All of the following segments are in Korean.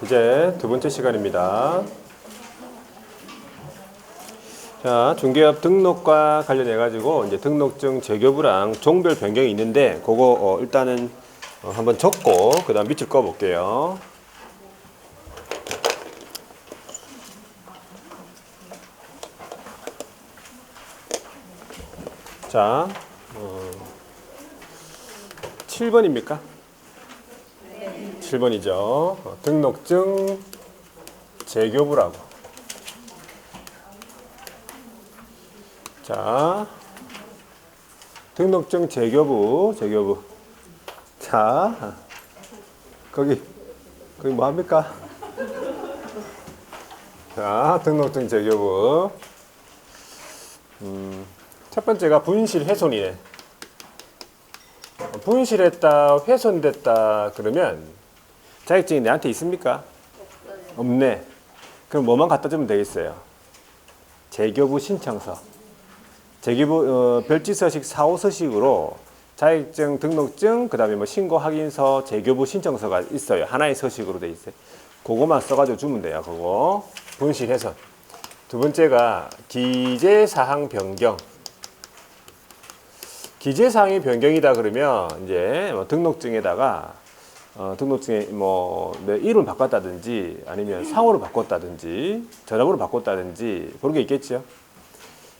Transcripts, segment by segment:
이제 두 번째 시간입니다. 자, 중개업 등록과 관련해 가지고 이제 등록증 재교부랑 종별 변경이 있는데 그거 일단은 한번 적고 그다음 밑줄 그어 볼게요. 자, 7번입니까? 7번이죠. 등록증 재교부라고. 자, 등록증 재교부. 자, 거기 뭐 합니까? 자, 등록증 재교부. 첫 번째가 분실 훼손이네. 분실했다, 훼손됐다 그러면 자격증이 내한테 있습니까? 없네. 그럼 뭐만 갖다 주면 되겠어요? 재교부 신청서. 재교부 별지서식 4호서식으로 자격증 등록증 그다음에 뭐 신고 확인서 재교부 신청서가 있어요. 하나의 서식으로 돼 있어요. 그거만 써가지고 주면 돼요. 그거 분실 훼손. 두 번째가 기재사항 변경. 기재사항이 변경이다 그러면 이제 뭐 등록증에다가 등록증에 뭐 이름을 바꿨다든지 아니면 상호를 바꿨다든지 전화번호를 바꿨다든지 그런 게 있겠죠.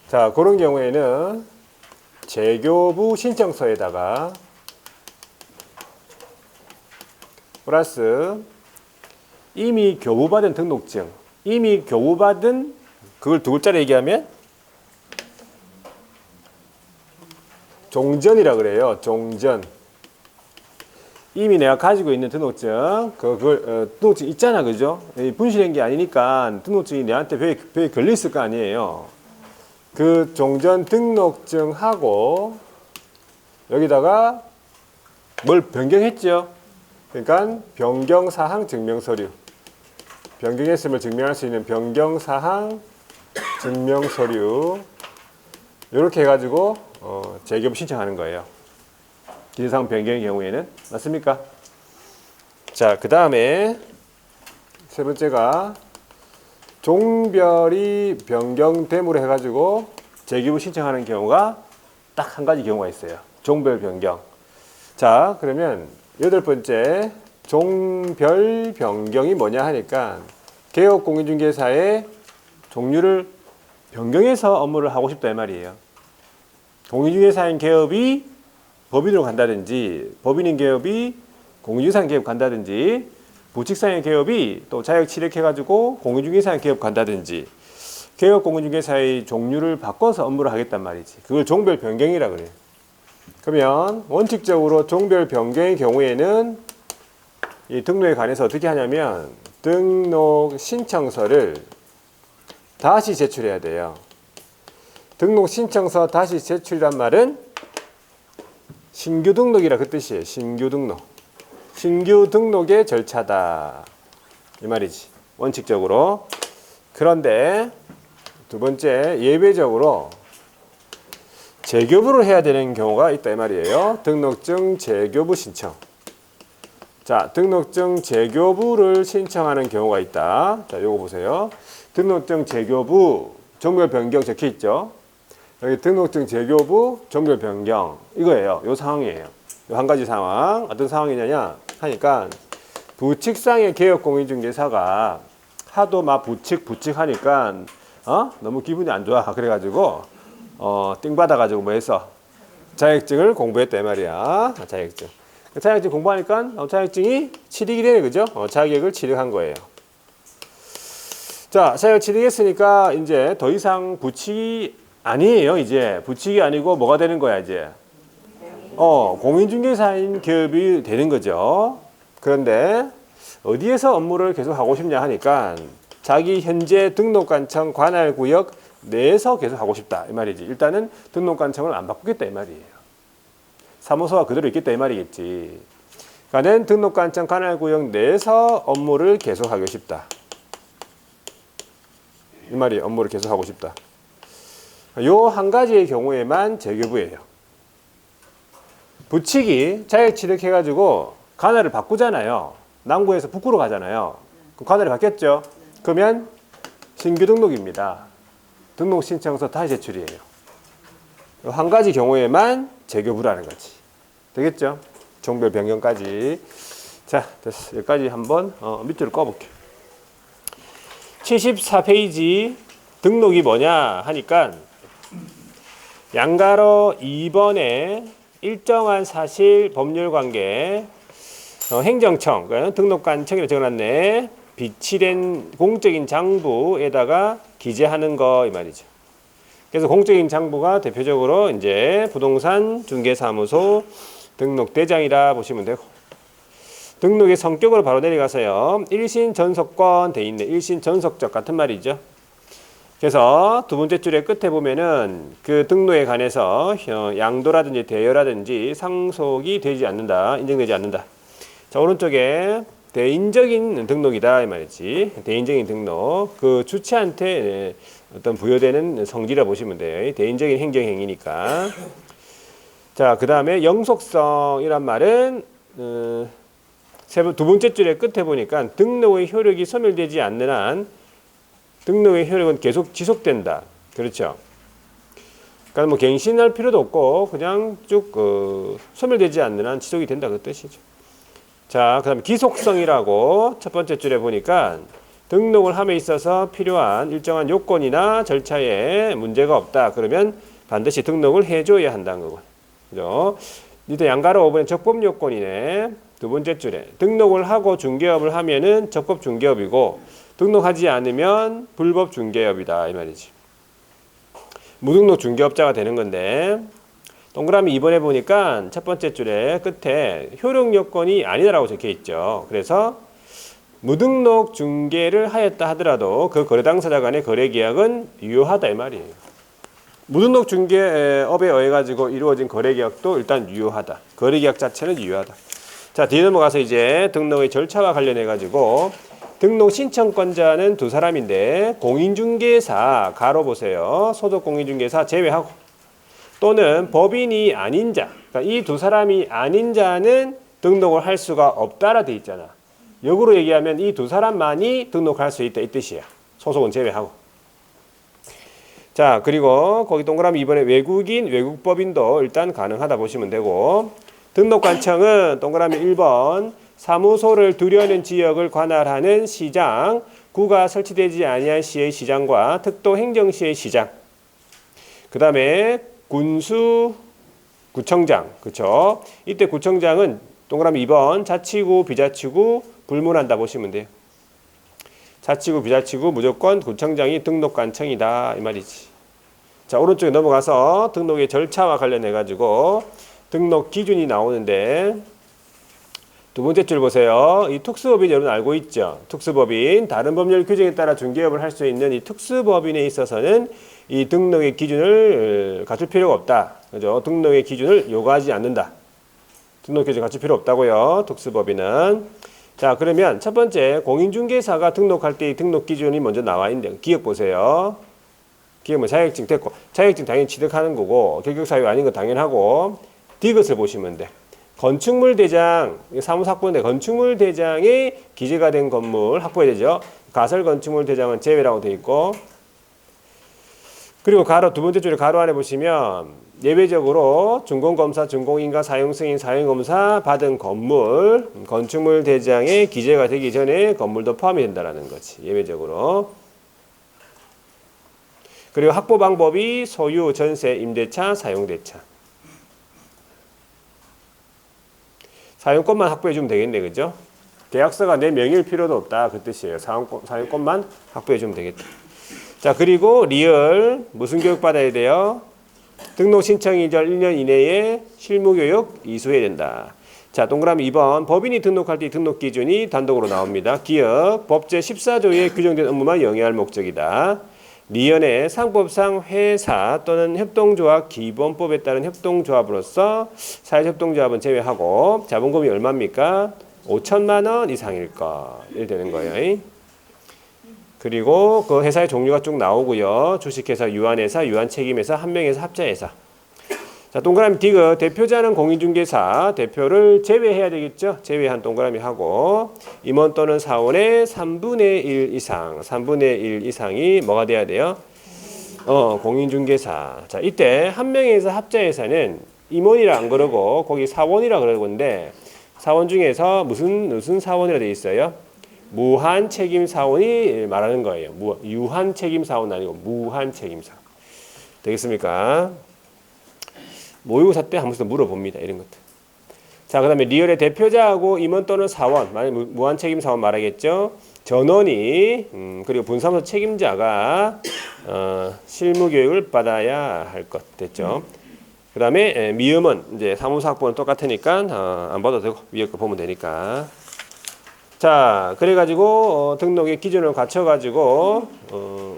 자, 그런 경우에는 재교부 신청서에다가 플러스 이미 교부받은 등록증, 이미 교부받은 그걸 두 글자로 얘기하면 종전이라 그래요. 종전. 이미 내가 가지고 있는 등록증, 그걸 등록증 있잖아, 그죠? 분실한 게 아니니까 등록증이 내한테 벽에 걸려 있을 거 아니에요. 그 종전 등록증하고 여기다가 뭘 변경했죠? 그러니까 변경사항 증명서류. 변경했음을 증명할 수 있는 변경사항 증명서류. 이렇게 해가지고 재교부 신청하는 거예요. 기재사항 변경의 경우에는. 맞습니까? 자, 그 다음에 세 번째가 종별이 변경됨으로 해가지고 재교부 신청하는 경우가 딱 한 가지 경우가 있어요. 종별 변경. 자, 그러면 여덟 번째 종별 변경이 뭐냐 하니까 개업공인중개사의 종류를 변경해서 업무를 하고 싶다 이 말이에요. 공인중개사인 개업이 법인으로 간다든지 법인인 개업이 공인중개사인 개업 간다든지 부칙사인 개업이 또 자격 취득해가지고 공인중개사인 개업 간다든지 개업 공인중개사의 종류를 바꿔서 업무를 하겠단 말이지. 그걸 종별 변경이라 그래요. 그러면 원칙적으로 종별 변경의 경우에는 이 등록에 관해서 어떻게 하냐면 등록 신청서를 다시 제출해야 돼요. 등록 신청서 다시 제출이란 말은 신규 등록이라 그 뜻이에요. 신규 등록. 신규 등록의 절차다. 이 말이지. 원칙적으로. 그런데 두 번째 예외적으로 재교부를 해야 되는 경우가 있다 이 말이에요. 등록증 재교부 신청. 자, 등록증 재교부를 신청하는 경우가 있다. 자, 요거 보세요. 등록증 재교부 종별 변경 적혀 있죠. 여기 등록증 재교부 종별 변경 이거예요. 요 상황이에요. 요 한 가지 상황. 어떤 상황이냐냐 하니까 부칙상의 개업공인중개사가 하도 막 부칙 하니까 너무 기분이 안 좋아. 그래가지고 띵 받아가지고 뭐 했어? 자격증을 공부했다 이 말이야. 자격증. 자격증 공부하니까 자격증이 취득이 되네, 그죠? 자격을 취득한 거예요. 자, 자격 취득했으니까 이제 더 이상 부칙이 아니에요. 이제 부칙이 아니고 뭐가 되는 거야 이제? 공인중개사인 기업이 되는 거죠. 그런데 어디에서 업무를 계속 하고 싶냐 하니까 자기 현재 등록관청 관할구역 내에서 계속 하고 싶다 이 말이지. 일단은 등록관청을 안 바꾸겠다 이 말이에요. 사무소가 그대로 있겠다 이 말이겠지. 그러니까 등록관청 관할구역 내에서 업무를 계속 하고 싶다 이 말이. 업무를 계속 하고 싶다. 요 한 가지의 경우에만 재교부예요. 부칙이 자격 취득해가지고 관할을 바꾸잖아요. 남구에서 북구로 가잖아요. 관할이 바뀌었죠? 그러면 신규 등록입니다. 등록 신청서 다시 제출이에요. 한 가지 경우에만 재교부라는 거지. 되겠죠? 종별 변경까지. 자, 됐어. 여기까지 한번 밑줄을 꺼볼게요. 74페이지 등록이 뭐냐 하니까 양가로 2번에 일정한 사실 법률 관계 행정청, 등록관청이라고 적어놨네. 비치된 공적인 장부에다가 기재하는 거 이 말이죠. 그래서 공적인 장부가 대표적으로 이제 부동산 중개사무소 등록대장이라 보시면 되고, 등록의 성격으로 바로 내려가서요. 일신 전속권 돼 있네. 일신 전속적 같은 말이죠. 그래서 두 번째 줄의 끝에 보면은 그 등록에 관해서 양도라든지 대여라든지 상속이 되지 않는다, 인정되지 않는다. 자, 오른쪽에 대인적인 등록이다 이 말이지. 대인적인 등록, 그 주체한테 어떤 부여되는 성질이라 보시면 돼요. 대인적인 행정행위니까. 자, 그 다음에 영속성이란 말은 두 번째 줄의 끝에 보니까 등록의 효력이 소멸되지 않는 한 등록의 효력은 계속 지속된다. 그렇죠? 그러니까 뭐 갱신할 필요도 없고 그냥 쭉 소멸되지 않는 한 지속이 된다 그 뜻이죠. 자, 그 다음에 기속성이라고 첫 번째 줄에 보니까 등록을 함에 있어서 필요한 일정한 요건이나 절차에 문제가 없다. 그러면 반드시 등록을 해줘야 한다는 거고. 그죠? 이때 양가로 5번에 적법 요건이네. 두 번째 줄에 등록을 하고 중개업을 하면은 적법 중개업이고 등록하지 않으면 불법 중개업이다 이 말이지. 무등록 중개업자가 되는 건데 동그라미 2번에 보니까 첫 번째 줄에 끝에 효력 요건이 아니다라고 적혀 있죠. 그래서 무등록 중개를 하였다 하더라도 그 거래 당사자 간의 거래 계약은 유효하다 이 말이에요. 무등록 중개업에 의해 가지고 이루어진 거래 계약도 일단 유효하다. 거래 계약 자체는 유효하다. 자, 뒤에 넘어가서 이제 등록의 절차와 관련해 가지고 등록 신청권자는 두 사람인데 공인중개사 가로 보세요. 소속 공인중개사 제외하고 또는 법인이 아닌 자, 그러니까 이 두 사람이 아닌 자는 등록을 할 수가 없다라 돼 있잖아. 역으로 얘기하면 이 두 사람만이 등록할 수 있다 이 뜻이야. 소속은 제외하고. 자, 그리고 거기 동그라미 이번에 외국인, 외국법인도 일단 가능하다 보시면 되고 등록관청은 동그라미 1번 사무소를 두려는 지역을 관할하는 시장, 구가 설치되지 아니한 시의 시장과 특도행정시의 시장, 그 다음에 구청장, 그쵸? 이때 구청장은 동그라미 2번 자치구, 비자치구 불문한다 보시면 돼요. 자치구, 비자치구 무조건 구청장이 등록관청이다 이 말이지. 자, 오른쪽에 넘어가서 등록의 절차와 관련해 가지고 등록 기준이 나오는데 두 번째 줄 보세요. 이 특수법인 여러분 알고 있죠? 특수법인, 다른 법률 규정에 따라 중개업을 할 수 있는 이 특수법인에 있어서는 이 등록의 기준을 갖출 필요가 없다. 그죠? 등록의 기준을 요구하지 않는다. 등록 기준 갖출 필요 없다고요. 특수법인은. 자, 그러면 첫 번째 공인중개사가 등록할 때 이 등록 기준이 먼저 나와 있는데 기억 보세요. 기억은 자격증 됐고 자격증 당연히 취득하는 거고 결격사유 아닌 거 당연하고 디귿을 보시면 돼. 건축물 대장, 사무소 확보인데 건축물 대장에 기재가 된 건물 확보해야 되죠. 가설 건축물 대장은 제외라고 되어 있고 그리고 가로 두 번째 줄에 가로 안에 보시면 예외적으로 준공검사, 준공인가, 사용승인, 사용검사 받은 건물, 건축물 대장에 기재가 되기 전에 건물도 포함이 된다는 거지. 예외적으로. 그리고 확보 방법이 소유, 전세, 임대차, 사용대차. 사용권만 확보해주면 되겠네, 그죠? 계약서가 내 명의일 필요도 없다, 그 뜻이에요. 사용권만 확보해주면 되겠다. 자, 그리고 리얼 무슨 교육 받아야 돼요? 등록 신청 이전 1년 이내에 실무교육 이수해야 된다. 자, 동그라미 2번 법인이 등록할 때 등록 기준이 단독으로 나옵니다. 기억 법제 14조에 규정된 업무만 영위할 목적이다. 리언의 상법상 회사 또는 협동조합 기본법에 따른 협동조합으로서 사회협동조합은 제외하고 자본금이 얼마입니까? 5천만 원 이상일 거. 이렇게 되는 거예요. 그리고 그 회사의 종류가 쭉 나오고요. 주식회사, 유한회사, 유한책임회사, 한명회사, 합자회사. 자, 동그라미 디귿 대표자는 공인중개사 대표를 제외해야 되겠죠. 제외한 동그라미 하고 임원 또는 사원의 3분의 1 이상 3분의 1 이상이 뭐가 돼야 돼요? 공인중개사. 자, 이때 한 명에서 합자에서는 임원이라 안 그러고 거기 사원이라 그러는데 사원 중에서 무슨 사원이라 돼 있어요? 무한 책임 사원이 말하는 거예요. 유한 책임 사원 아니고 무한 책임 사원. 되겠습니까? 모의고사 때 한 번씩 물어봅니다. 이런 것들. 자, 그 다음에 리얼의 대표자하고 임원 또는 사원, 만약 무한 책임 사원 말하겠죠. 전원이 그리고 분사무소 책임자가 실무 교육을 받아야 할 것 됐죠. 그 다음에 미음은 이제 사무소 학번은 똑같으니까 안 봐도 되고 위에 거 보면 되니까. 자, 그래가지고 등록의 기준을 갖춰가지고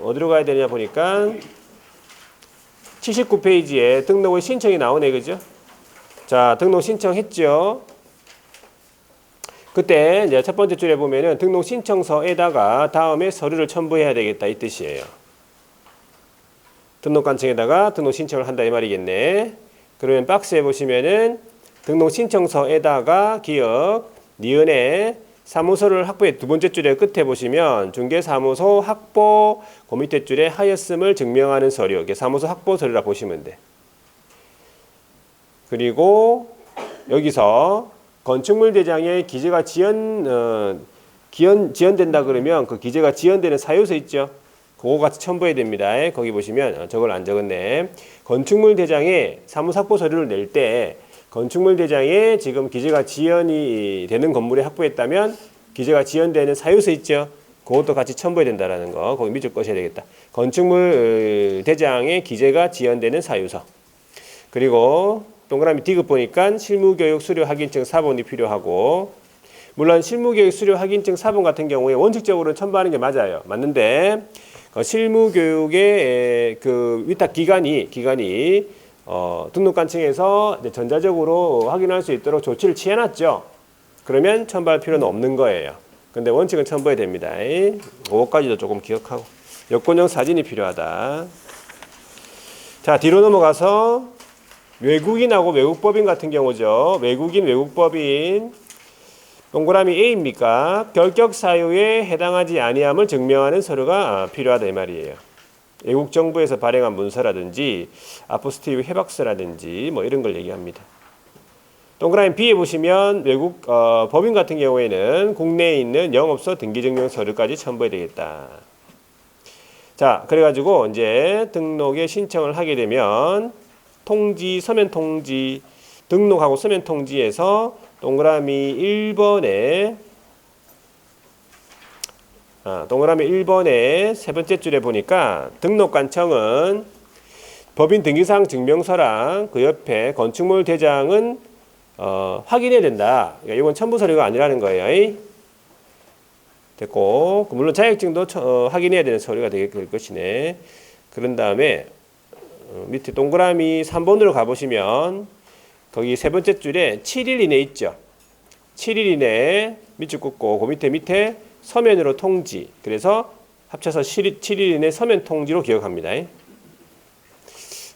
어디로 가야 되냐 보니까 79페이지에 등록의 신청이 나오네, 그죠? 자, 등록 신청했죠. 그때 이제 첫 번째 줄에 보면은 등록 신청서에다가 다음에 서류를 첨부해야 되겠다 이 뜻이에요. 등록관청에다가 등록 신청을 한다 이 말이겠네. 그러면 박스에 보시면은 등록 신청서에다가 기억 니은에 사무소를 확보해 두 번째 줄에 끝에 보시면 중개사무소 확보 그 밑에 줄에 하였음을 증명하는 서류 이게 사무소 확보 서류라 보시면 돼. 그리고 여기서 건축물 대장에 기재가 지연된다 그러면 그 기재가 지연되는 사유서 있죠. 그거 같이 첨부해야 됩니다. 거기 보시면 저걸 안 적었네. 건축물 대장에 사무소 확보 서류를 낼 때 건축물 대장에 지금 기재가 지연이 되는 건물에 확보했다면 기재가 지연되는 사유서 있죠. 그것도 같이 첨부해야 된다라는 거. 거기 밑줄 거셔야 되겠다. 건축물 대장에 기재가 지연되는 사유서. 그리고 동그라미 디귿 보니까 실무교육 수료 확인증 사본이 필요하고 물론 실무교육 수료 확인증 사본 같은 경우에 원칙적으로는 첨부하는 게 맞아요. 맞는데 실무교육의 그 위탁 기관이 등록관청에서 전자적으로 확인할 수 있도록 조치를 취해놨죠. 그러면 첨부할 필요는 없는 거예요. 근데 원칙은 첨부해야 됩니다. 그거까지도 조금 기억하고 여권용 사진이 필요하다. 자, 뒤로 넘어가서 외국인하고 외국법인 같은 경우죠. 외국인, 외국법인 동그라미 A입니까? 결격 사유에 해당하지 아니함을 증명하는 서류가 필요하다 이 말이에요. 외국 정부에서 발행한 문서라든지 아포스티브 해박서라든지 뭐 이런 걸 얘기합니다. 동그라미 B에 보시면 외국 법인 같은 경우에는 국내에 있는 영업소 등기증명 서류까지 첨부해야 되겠다. 자, 그래가지고 이제 등록에 신청을 하게 되면 통지, 서면 통지, 등록하고 서면 통지에서 동그라미 1번에 세 번째 줄에 보니까 등록관청은 법인 등기사항 증명서랑 그 옆에 건축물 대장은 확인해야 된다. 그러니까 이건 첨부 서류가 아니라는 거예요. 됐고 물론 자격증도 확인해야 되는 서류가 될 것이네. 그런 다음에 밑에 동그라미 3번으로 가보시면 거기 세 번째 줄에 7일 이내 있죠. 7일 이내 밑줄 긋고 그 밑에 서면으로 통지. 그래서 합쳐서 7일 이내 서면 통지로 기억합니다.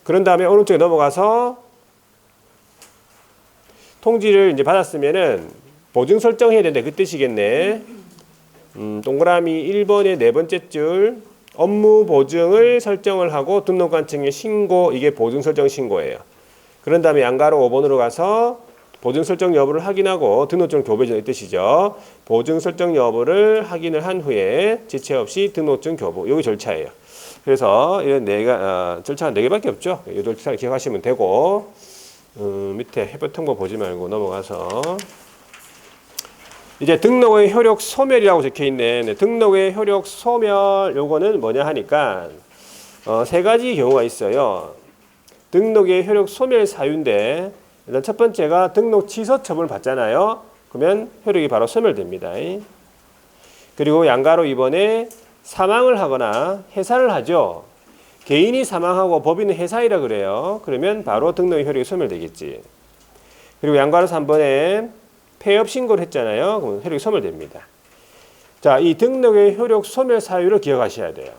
그런 다음에 오른쪽에 넘어가서 통지를 이제 받았으면은 보증 설정해야 된다. 그 뜻이겠네. 동그라미 1번의 네 번째 줄 업무 보증을 설정을 하고 등록관청에 신고 이게 보증 설정 신고예요. 그런 다음에 양가로 5번으로 가서 보증 설정 여부를 확인하고 등록증 교부해주는 이 뜻이죠. 보증 설정 여부를 확인을 한 후에 지체 없이 등록증 교부. 여기 절차예요. 그래서 이런 절차가 4개밖에 없죠. 이 절차를 기억하시면 되고 밑에 해부 통보 보지 말고 넘어가서 이제 등록의 효력 소멸이라고 적혀 있네. 네, 등록의 효력 소멸 요거는 뭐냐 하니까 세 가지 경우가 있어요. 등록의 효력 소멸 사유인데 일단 첫 번째가 등록 취소 처분을 받잖아요. 그러면 효력이 바로 소멸됩니다. 그리고 양가로 이번에 사망을 하거나 해산을 하죠. 개인이 사망하고 법인은 해산이라 그래요. 그러면 바로 등록의 효력이 소멸되겠지. 그리고 양가로 3번에 폐업 신고를 했잖아요. 그럼 효력이 소멸됩니다. 자, 이 등록의 효력 소멸 사유를 기억하셔야 돼요.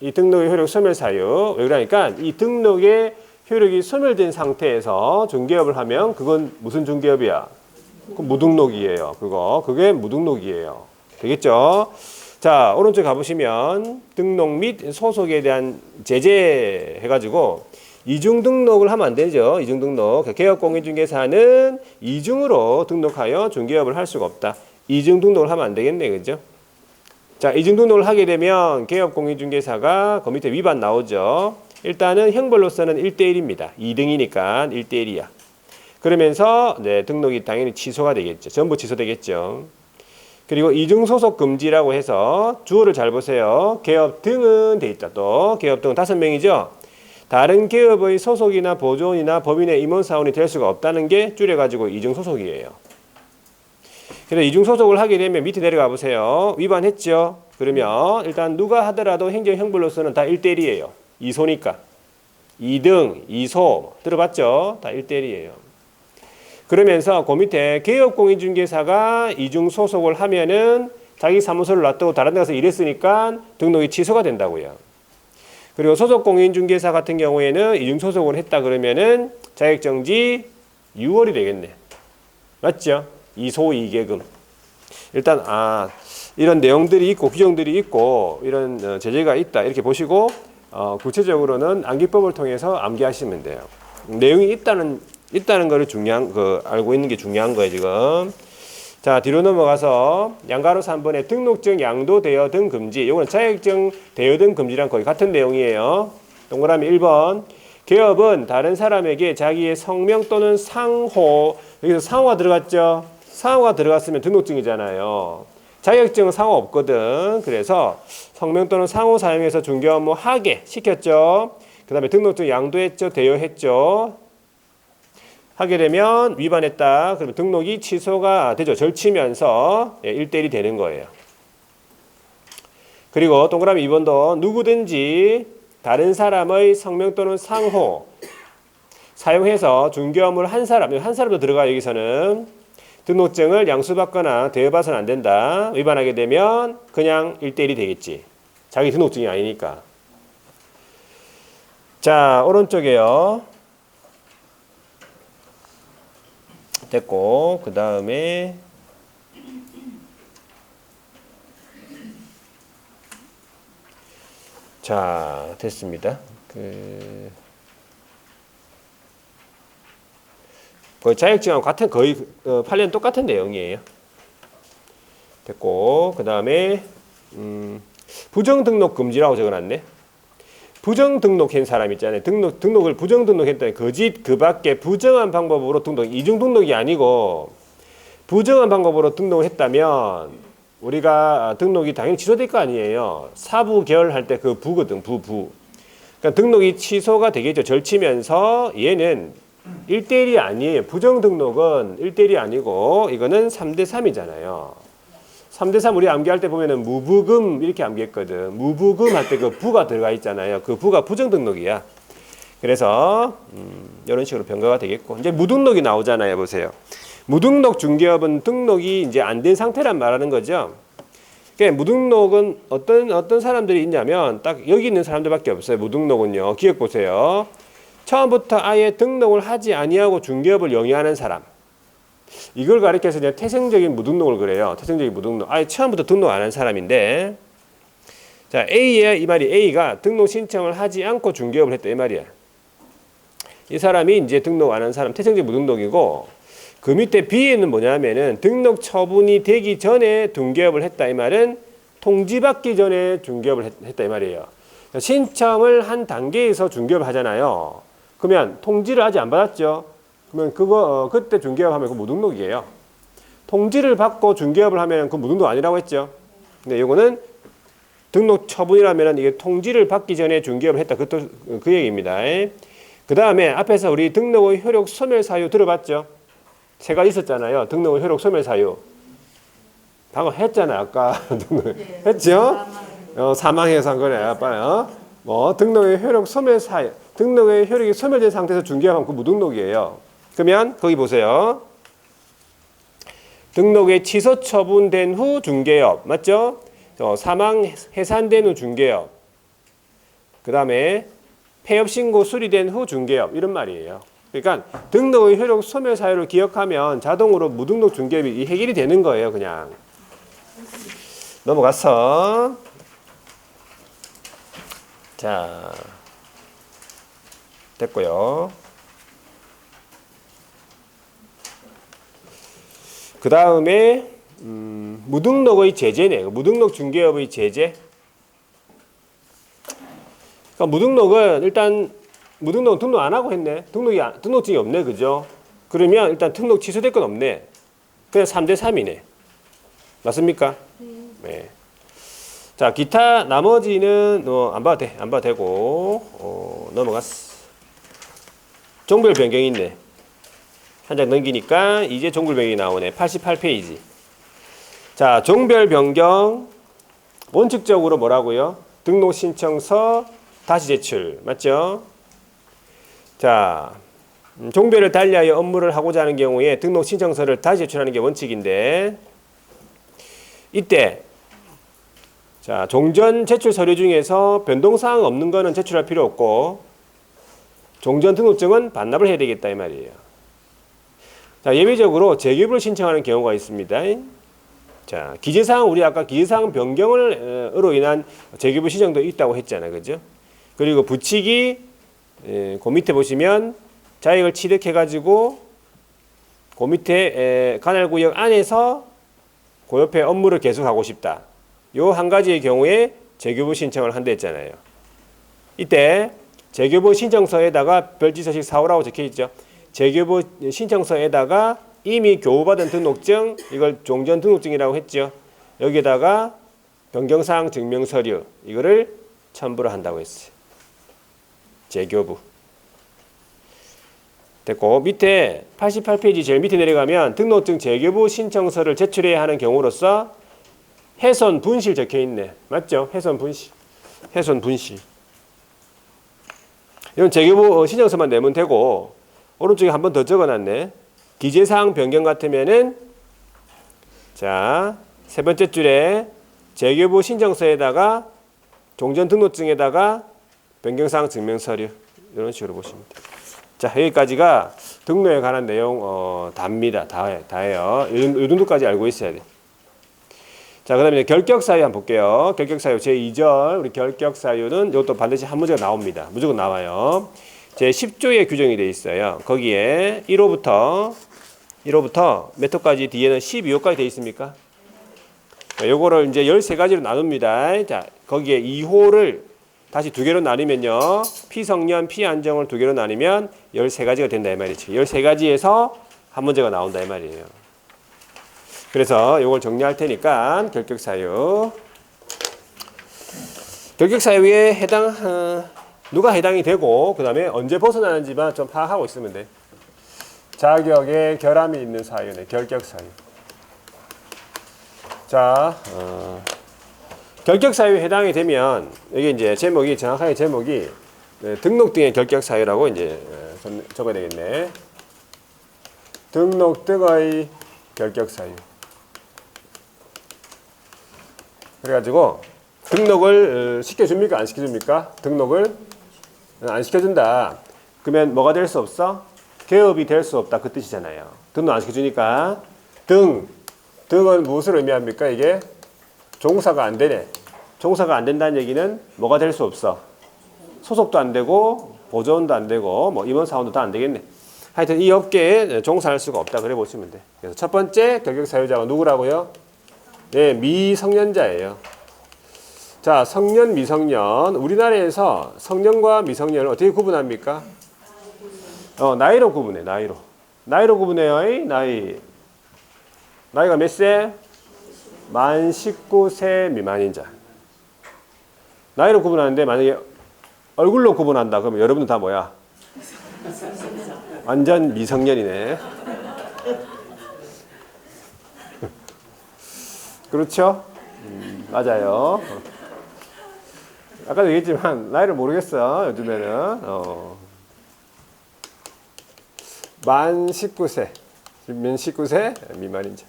이 등록의 효력 소멸 사유. 왜 그러니까 이 등록의 효력이 소멸된 상태에서 중개업을 하면 그건 무슨 중개업이야? 무등록이에요. 그게 무등록이에요. 되겠죠? 자, 오른쪽 가보시면 등록 및 소속에 대한 제재 해가지고 이중 등록을 하면 안 되죠. 이중 등록. 개업공인중개사는 이중으로 등록하여 중개업을 할 수가 없다. 이중 등록을 하면 안 되겠네. 그죠? 자, 이중 등록을 하게 되면 개업공인중개사가 그 밑에 위반 나오죠. 일단은 형벌로서는 1대1입니다. 2등이니까 1대1이야. 그러면서 네, 등록이 당연히 취소가 되겠죠. 전부 취소되겠죠. 그리고 이중소속 금지라고 해서 주어를 잘 보세요. 개업 등은 돼 있다. 또 개업 등은 5명이죠. 다른 개업의 소속이나 보조원이나 법인의 임원사원이 될 수가 없다는 게 줄여가지고 이중소속이에요. 그래서 이중소속을 하게 되면 밑에 내려가 보세요. 위반했죠. 그러면 일단 누가 하더라도 행정형벌로서는 다 1대1이에요. 이소니까. 2등, 이소 들어봤죠? 다 1대1이에요. 그러면서 그 밑에 개업공인중개사가 이중소속을 하면은 자기 사무소를 놔두고 다른 데 가서 일했으니까 등록이 취소가 된다고요. 그리고 소속공인중개사 같은 경우에는 이중소속을 했다 그러면은 자격정지 6월이 되겠네. 맞죠? 이소이계금. 일단 이런 내용들이 있고 규정들이 있고 이런 제재가 있다 이렇게 보시고 구체적으로는 암기법을 통해서 암기하시면 돼요. 내용이 있다는 거를 알고 있는 게 중요한 거예요, 지금. 자, 뒤로 넘어가서 양가로 3번에 등록증 양도 대여 등 금지. 요거는 자격증 대여 등 금지랑 거의 같은 내용이에요. 동그라미 1번. 개업은 다른 사람에게 자기의 성명 또는 상호, 여기서 상호가 들어갔죠? 상호가 들어갔으면 등록증이잖아요. 자격증은 상호 없거든. 그래서 성명 또는 상호 사용해서 중개 업무 하게 시켰죠. 그 다음에 등록증 양도했죠. 대여했죠. 하게 되면 위반했다. 그러면 등록이 취소가 되죠. 절치면서 1대1이 되는 거예요. 그리고 동그라미 2번도 누구든지 다른 사람의 성명 또는 상호 사용해서 중개 업무를 한 사람도 들어가 여기서는 등록증을 양수받거나 대여받아서는 안 된다. 위반하게 되면 그냥 1대1이 되겠지. 자기 등록증이 아니니까. 자, 오른쪽에요. 됐고, 그 다음에 자, 됐습니다. 거의 자격증하고 같은 거의 판례는 똑같은 내용이에요. 됐고, 그 다음에 부정 등록 금지라고 적어놨네. 부정 등록한 사람 있잖아요. 등록을 부정 등록했다니 거짓 그 밖에 부정한 방법으로 등록, 이중 등록이 아니고 부정한 방법으로 등록을 했다면 우리가 등록이 당연히 취소될 거 아니에요. 사부 결할 때 그 부거든, 부. 그러니까 등록이 취소가 되겠죠. 절치면서 얘는 1대1이 아니에요. 부정 등록은 1대1이 아니고 이거는 3대3이잖아요. 3대3 우리 암기할 때 보면은 무부금 이렇게 암기했거든. 무부금 할 때 그 부가 들어가 있잖아요. 그 부가 부정 등록이야. 그래서 이런 식으로 변가가 되겠고 이제 무등록이 나오잖아요. 보세요. 무등록 중개업은 등록이 이제 안 된 상태란 말하는 거죠. 그러니까 무등록은 어떤 사람들이 있냐면 딱 여기 있는 사람들밖에 없어요. 무등록은요. 기억 보세요. 처음부터 아예 등록을 하지 아니하고 중개업을 영위하는 사람. 이걸 가리켜서 그냥 태생적인 무등록을 그래요. 태생적인 무등록. 아예 처음부터 등록 안 한 사람인데, 자, A야 이 말이 A가 등록 신청을 하지 않고 중개업을 했다 이 말이야. 이 사람이 이제 등록 안 한 사람, 태생적 무등록이고, 그 밑에 B에는 뭐냐면은 등록 처분이 되기 전에 중개업을 했다 이 말은 통지받기 전에 중개업을 했다 이 말이에요. 신청을 한 단계에서 중개업을 하잖아요. 그러면 통지를 아직 안 받았죠. 그러면 그때 중개업하면 그 무등록이에요. 통지를 받고 중개업을 하면 그 무등록 아니라고 했죠. 근데 이거는 등록 처분이라면 이게 통지를 받기 전에 중개업을 했다. 그 얘기입니다. 그 다음에 앞에서 우리 등록의 효력 소멸 사유 들어봤죠? 세 가지 있었잖아요. 등록의 효력 소멸 사유. 방금 했잖아요. 아까 했죠? 사망해서 한 거네. 아빠. 등록의 효력 소멸 사유. 등록의 효력이 소멸된 상태에서 중개업하면 그 무등록이에요. 그러면 거기 보세요. 등록에 취소 처분된 후 중개업. 맞죠? 사망 해산된 후 중개업. 그 다음에 폐업 신고 수리된 후 중개업 이런 말이에요. 그러니까 등록의 효력 소멸 사유를 기억하면 자동으로 무등록 중개업이 해결이 되는 거예요. 그냥 넘어가서 자 됐고요. 그 다음에 무등록의 제재네. 무등록 중개업의 제재. 그러니까 무등록은 일단 무등록은 등록 안 하고 했네. 등록증이 없네, 그죠? 그러면 일단 등록 취소될 건 없네. 그냥 3대 3이네. 맞습니까? 네. 자, 기타 나머지는 안 봐도 돼. 안 봐도 되고 넘어갔어. 종별 변경이 있네. 한 장 넘기니까 이제 종별 변경이 나오네. 88페이지. 자, 종별 변경 원칙적으로 뭐라고요? 등록 신청서 다시 제출. 맞죠? 자, 종별을 달리하여 업무를 하고자 하는 경우에 등록 신청서를 다시 제출하는 게 원칙인데 이때 자, 종전 제출 서류 중에서 변동사항 없는 거는 제출할 필요 없고 종전 등록증은 반납을 해야 되겠다 이 말이에요. 자, 예외적으로 재교부를 신청하는 경우가 있습니다. 자, 기재사항 우리 아까 기재사항 변경으로 인한 재교부 신청도 있다고 했잖아요. 그죠? 그리고 부칙이 그 밑에 보시면 자격을 취득해가지고 그 밑에 관할구역 안에서 그 옆에 업무를 계속하고 싶다. 요 한 가지의 경우에 재교부 신청을 한다 했잖아요. 이때 재교부 신청서에다가 별지서식 4호라고 적혀있죠. 재교부 신청서에다가 이미 교부받은 등록증, 이걸 종전 등록증이라고 했죠. 여기에다가 변경사항 증명서류, 이거를 첨부를 한다고 했어요. 재교부. 됐고, 밑에 88페이지 제일 밑에 내려가면 등록증 재교부 신청서를 제출해야 하는 경우로서 훼손 분실 적혀 있네. 맞죠? 훼손 분실. 훼손 분실. 이건 재교부 신청서만 내면 되고, 오른쪽에 한 번 더 적어놨네. 기재사항 변경 같으면은, 자, 세 번째 줄에 재교부 신청서에다가 종전 등록증에다가 변경사항 증명서류. 이런 식으로 보시면 돼요. 자, 여기까지가 등록에 관한 내용, 답니다. 다예요. 이 정도까지 알고 있어야 돼. 자, 그 다음에 결격사유 한번 볼게요. 결격사유 제2절, 우리 결격사유는 이것도 반드시 한 문제가 나옵니다. 무조건 나와요. 제10조에 규정이 되어 있어요. 거기에 1호부터 몇 호까지 뒤에는 12호까지 되어 있습니까? 자, 요거를 이제 13가지로 나눕니다. 자, 거기에 2호를 다시 두 개로 나누면요. 피성년, 피안정을 두 개로 나누면 13가지가 된다 이 말이지. 13가지에서 한 문제가 나온다 이 말이에요. 그래서 이걸 정리할 테니까 결격사유. 결격사유에 누가 해당이 되고 그 다음에 언제 벗어나는지만 좀 파악하고 있으면 돼. 자격에 결함이 있는 사유네. 결격사유. 자, 결격사유에 해당이 되면 이게 이제 제목이 정확하게 제목이 등록 등의 결격사유라고 이제 적어야 되겠네. 등록 등의 결격사유. 그래가지고 등록을 시켜줍니까? 안 시켜줍니까? 등록을 안 시켜준다. 그러면 뭐가 될 수 없어? 개업이 될 수 없다. 그 뜻이잖아요. 등록 안 시켜주니까 등은 무엇을 의미합니까? 이게 종사가 안 되네. 종사가 안 된다는 얘기는 뭐가 될 수 없어? 소속도 안 되고 보조원도 안 되고 뭐 임원사원도 다 안 되겠네. 하여튼 이 업계에 종사할 수가 없다. 그래 보시면 돼. 그래서 첫 번째 결격사유자가 누구라고요? 네, 미성년자예요. 자, 성년, 미성년. 우리나라에서 성년과 미성년을 어떻게 구분합니까? 나이로 구분해, 나이로. 나이로 구분해요, 나이가 몇 세? 만 19세 미만인 자. 나이로 구분하는데 만약에 얼굴로 구분한다. 그러면 여러분들 다 뭐야? 완전 미성년이네. 그렇죠? 맞아요. 아까도 얘기했지만 나이를 모르겠어. 요즘에는 만 19세 만 19세 미만인 자.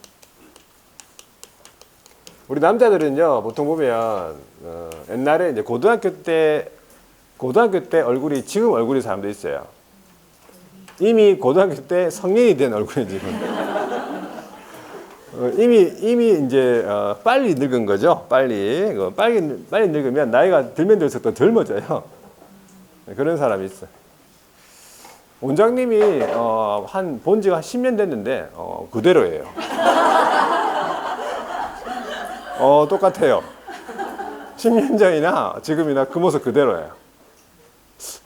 우리 남자들은요 보통 보면 옛날에 이제 고등학교 때 고등학교 때 얼굴이 지금 얼굴인 사람도 있어요. 이미 고등학교 때 성인이 된 얼굴이 지금. 이미 이제 빨리 늙은 거죠. 빨리 늙으면 나이가 들면 들수록 더 젊어져요. 그런 사람이 있어. 원장님이 한 본 지가 한 10년 됐는데 그대로예요. 똑같아요. 10년 전이나 지금이나 그 모습 그대로예요.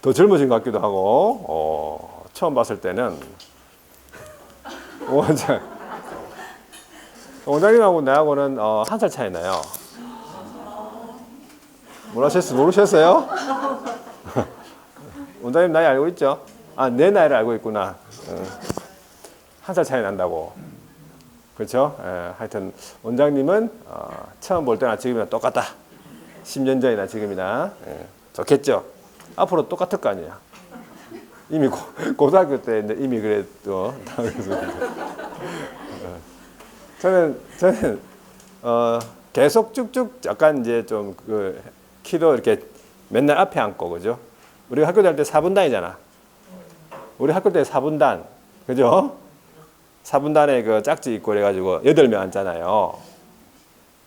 더 젊어진 것 같기도 하고 처음 봤을 때는 원장님하고 나하고는 한 살 차이 나요. 모르셨어요? 원장님 나이 알고 있죠? 아, 내 나이를 알고 있구나. 한 살 차이 난다고. 그렇죠? 하여튼 원장님은 처음 볼 때나 지금이나 똑같다. 10년 전이나 지금이나. 좋겠죠? 앞으로 똑같을 거 아니야. 이미 고등학교 때 이미 그래도 저는 계속 쭉쭉 약간 이제 좀 그 키도 이렇게 맨날 앞에 앉고 그죠? 우리 학교 다닐 때 4분단이잖아. 우리 학교 때 4분단 그죠? 4분단에 그 짝지 있고 그래가지고 8명 앉잖아요.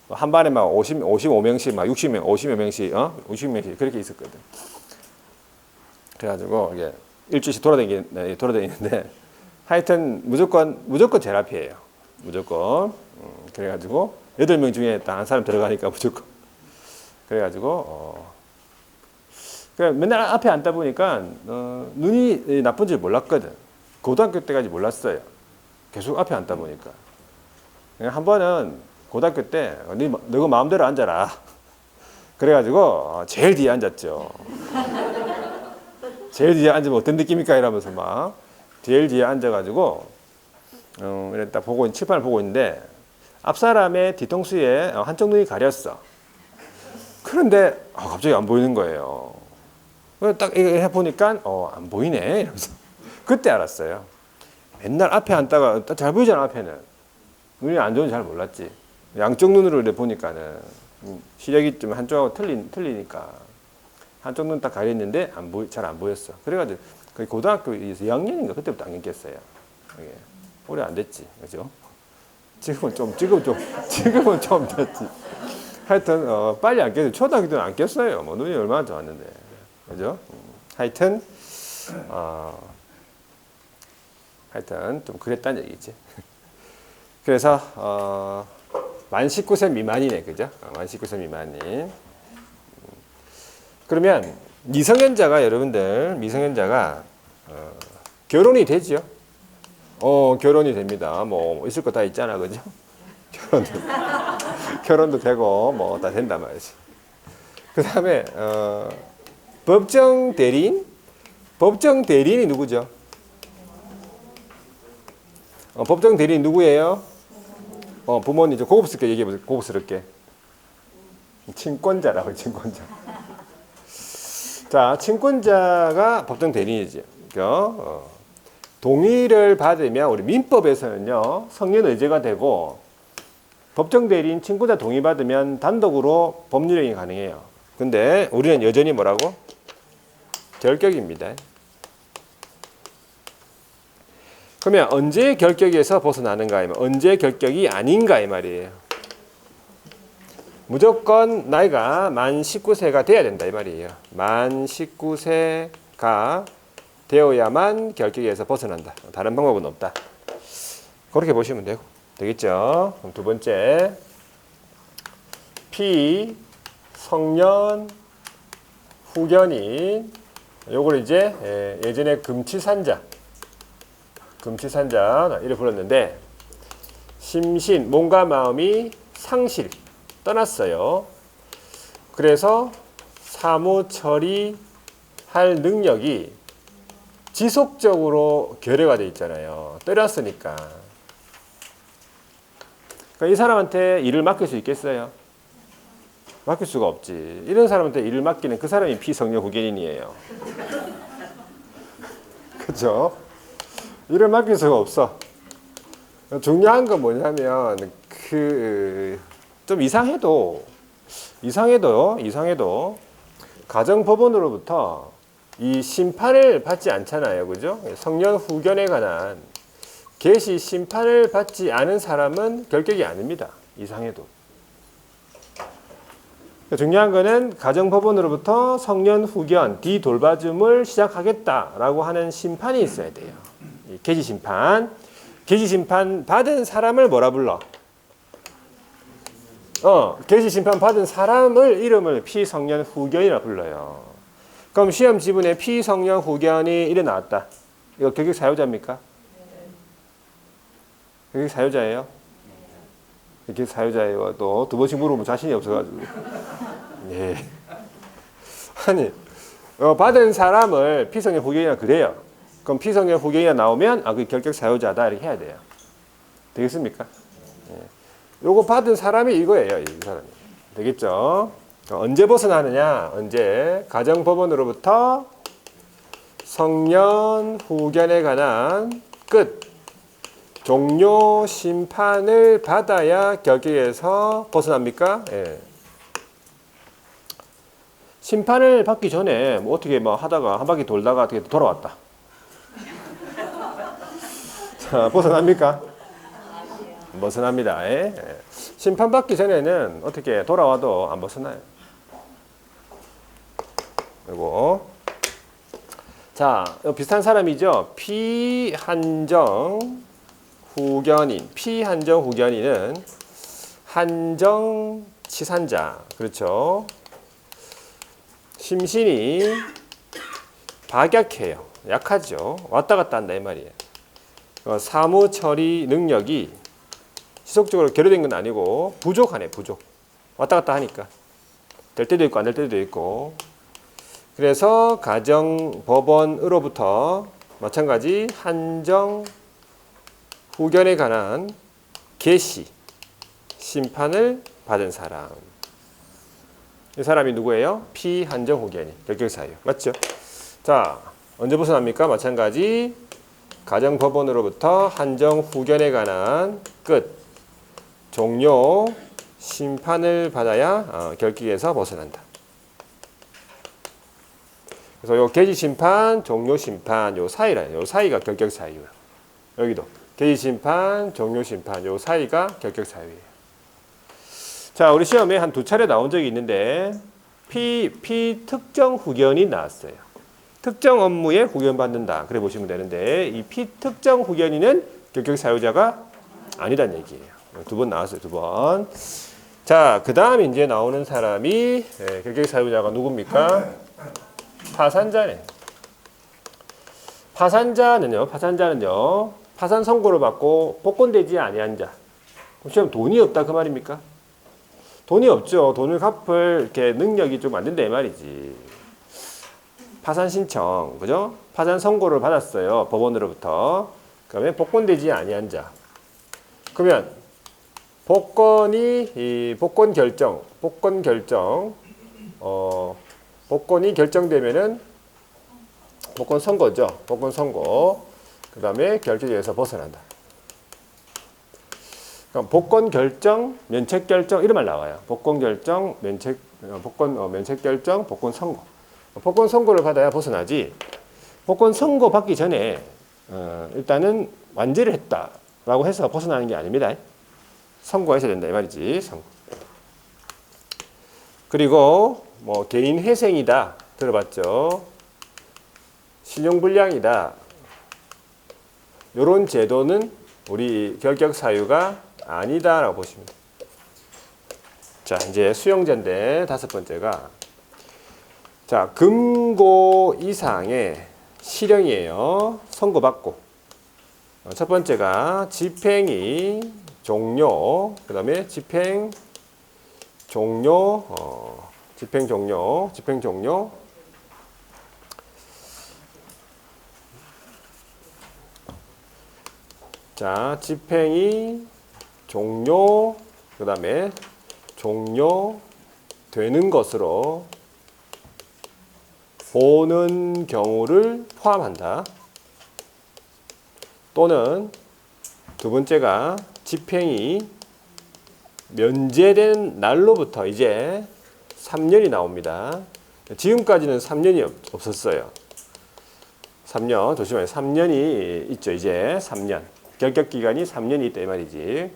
한 반에 막 55명씩 막 60명, 50여 명씩 50명씩 그렇게 있었거든. 그래가지고 이게 일주일씩 돌아다니는데 하여튼 무조건 제일 앞이에요. 무조건. 그래가지고 8명 중에 딱 한 사람 들어가니까 무조건. 그래가지고 그냥 맨날 앞에 앉다 보니까 눈이 나쁜 줄 몰랐거든. 고등학교 때까지 몰랐어요. 계속 앞에 앉다 보니까. 한 번은 고등학교 때 너가 마음대로 앉아라. 그래가지고 제일 뒤에 앉았죠. 제일 뒤에 앉으면 어떤 느낌일까 이러면서 막 제일 뒤에 앉아가지고 이렇게 딱 보고 칠판을 보고 있는데 앞 사람의 뒤통수에 한쪽 눈이 가렸어. 그런데 갑자기 안 보이는 거예요. 딱 해보니까 안 보이네 이러면서 그때 알았어요. 맨날 앞에 앉다가 잘 보이잖아. 앞에는 눈이 안 좋은지 잘 몰랐지. 양쪽 눈으로 이렇게 보니까는 시력이 좀 한쪽하고 틀리니까 한쪽 눈 딱 가렸는데 잘 안 보였어. 그래가지고 고등학교 2학년인가 그때부터 안 꼈어요. 오래 안 됐지, 그죠? 지금은 좀 됐지. 하여튼 빨리 안 꼈어요. 초등학교 때는 안 꼈어요. 뭐 눈이 얼마나 좋았는데, 그죠? 하여튼 좀 그랬다는 얘기지. 그래서 만 19세 미만이네, 그죠? 만 19세 미만인. 그러면 미성년자가 결혼이 되죠. 결혼이 됩니다. 뭐 있을 거 다 있잖아, 그죠? 결혼도 되고 뭐 다 된단 말이지. 그 다음에 법정 대리인이 누구죠? 법정 대리인 누구예요? 부모님 좀 고급스럽게 얘기해보세요. 고급스럽게. 친권자라고, 친권자. 자, 친권자가 법정 대리인이죠. 동의를 받으면 우리 민법에서는요, 성년 의제가 되고 법정 대리인 친권자 동의 받으면 단독으로 법률행위 가능해요. 근데 우리는 여전히 뭐라고? 결격입니다. 그러면 언제 결격에서 벗어나는가 하면 언제 결격이 아닌가 이 말이에요. 무조건 나이가 만 19세가 돼야 된다 이 말이에요. 만 19세가 되어야만 결격에서 벗어난다. 다른 방법은 없다. 그렇게 보시면 되겠죠. 그럼 두 번째, 피성년 후견인. 요걸 이제 예전에 금치산자 이렇게 불렀는데, 심신, 몸과 마음이 상실, 떠났어요. 그래서 사무 처리할 능력이 지속적으로 결여가 돼 있잖아요. 떠났으니까. 그러니까 이 사람한테 일을 맡길 수 있겠어요? 맡길 수가 없지. 이런 사람한테 일을 맡기는 그 사람이 피성년 후견인이에요. 그렇죠? 일을 맡길 수가 없어. 중요한 건 뭐냐면 좀 이상해도 가정법원으로부터 이 심판을 받지 않잖아요. 그죠? 성년 후견에 관한 계시 심판을 받지 않은 사람은 결격이 아닙니다. 이상해도. 중요한 거는 가정법원으로부터 성년 후견, 뒤돌봐줌을 시작하겠다라고 하는 심판이 있어야 돼요. 이 계시심판. 계시심판 받은 사람을 뭐라 불러? 계시심판 받은 사람을 이름을 피성년 후견이라 불러요. 그럼 시험 지문에 피성년 후견이 이래 나왔다. 이거 결격 사유자입니까? 결격 사유자예요? 결격 사유자예요. 또 두 번씩 물어보면 자신이 없어가지고. 네. 아니, 받은 사람을 피성년 후견이라 그래요. 그럼 피성년 후견이라 나오면 그 결격 사유자다 이렇게 해야 돼요. 되겠습니까? 네. 요거 받은 사람이 이거예요. 이 사람이. 되겠죠? 언제 벗어나느냐? 언제? 가정법원으로부터 성년 후견에 관한 끝. 종료 심판을 받아야 결격에서 벗어납니까? 예. 심판을 받기 전에 뭐 어떻게 하다가 한 바퀴 돌다가 어떻게 돌아왔다. 자, 벗어납니까? 벗어납니다. 예. 심판받기 전에는 어떻게 돌아와도 안 벗어나요. 그리고 자, 비슷한 사람이죠. 피한정 후견인. 피한정 후견인은 한정치산자. 그렇죠. 심신이 박약해요. 약하죠. 왔다 갔다 한다 이 말이에요. 사무 처리 능력이 지속적으로 결여된 건 아니고 부족하네. 부족. 왔다 갔다 하니까 될 때도 있고 안 될 때도 있고. 그래서 가정법원으로부터 마찬가지 한정 후견에 관한 계시 심판을 받은 사람. 이 사람이 누구예요? 피한정 후견인. 결격 사유. 맞죠? 자, 언제 벗어납니까? 마찬가지 가정법원으로부터 한정 후견에 관한 끝. 종료 심판을 받아야 결격에서 벗어난다. 그래서 요 계시 심판, 종료 심판 요 사이라. 요 사이가 결격 사유예요. 여기도 계시 심판, 종료 심판 요 사이가 결격 사유예요. 자, 우리 시험에 한 두 차례 나온 적이 있는데 피특정 후견이 나왔어요. 특정 업무에 후견받는다. 그래 보시면 되는데 이 피특정 후견인은 결격 사유자가 아니란 얘기예요. 두 번 나왔어요. 두 번. 자, 그 다음 이제 나오는 사람이 결격 사유자가 누굽니까? 파산자네. 파산자는요. 파산 선고를 받고 복권되지 아니한 자. 시험 돈이 없다 그 말입니까? 돈이 없죠. 돈을 갚을 이렇게 능력이 좀 안 된다 이 말이지. 파산 신청, 그죠? 파산 선고를 받았어요. 법원으로부터. 그러면 복권되지 아니한 자. 그러면 복권 복권이 결정되면은 복권 선고죠. 복권 선고. 그 다음에 결격에서 벗어난다. 그럼 복권 결정, 면책 결정 이런 말 나와요. 복권 결정, 면책 결정, 복권 선고. 복권 선고를 받아야 벗어나지. 복권 선고 받기 전에 일단은 완제를 했다라고 해서 벗어나는 게 아닙니다. 선고해야 된다 이 말이지. 선고. 그리고 뭐 개인 회생이다 들어봤죠. 신용불량이다. 이런 제도는 우리 결격 사유가 아니다라고 보시면 돼요. 자, 이제 수용제인데 다섯 번째가 자, 금고 이상의 실형이에요. 선고받고. 첫 번째가 집행이 종료. 그 다음에 집행 종료. 자, 집행이 종료. 그 다음에 종료되는 것으로 보는 경우를 포함한다. 또는 두 번째가 집행이 면제된 날로부터 이제 3년이 나옵니다. 지금까지는 3년이 없었어요. 3년, 조심하세요. 3년이 있죠, 이제. 3년. 결격기간이 3년이 있다, 이 말이지.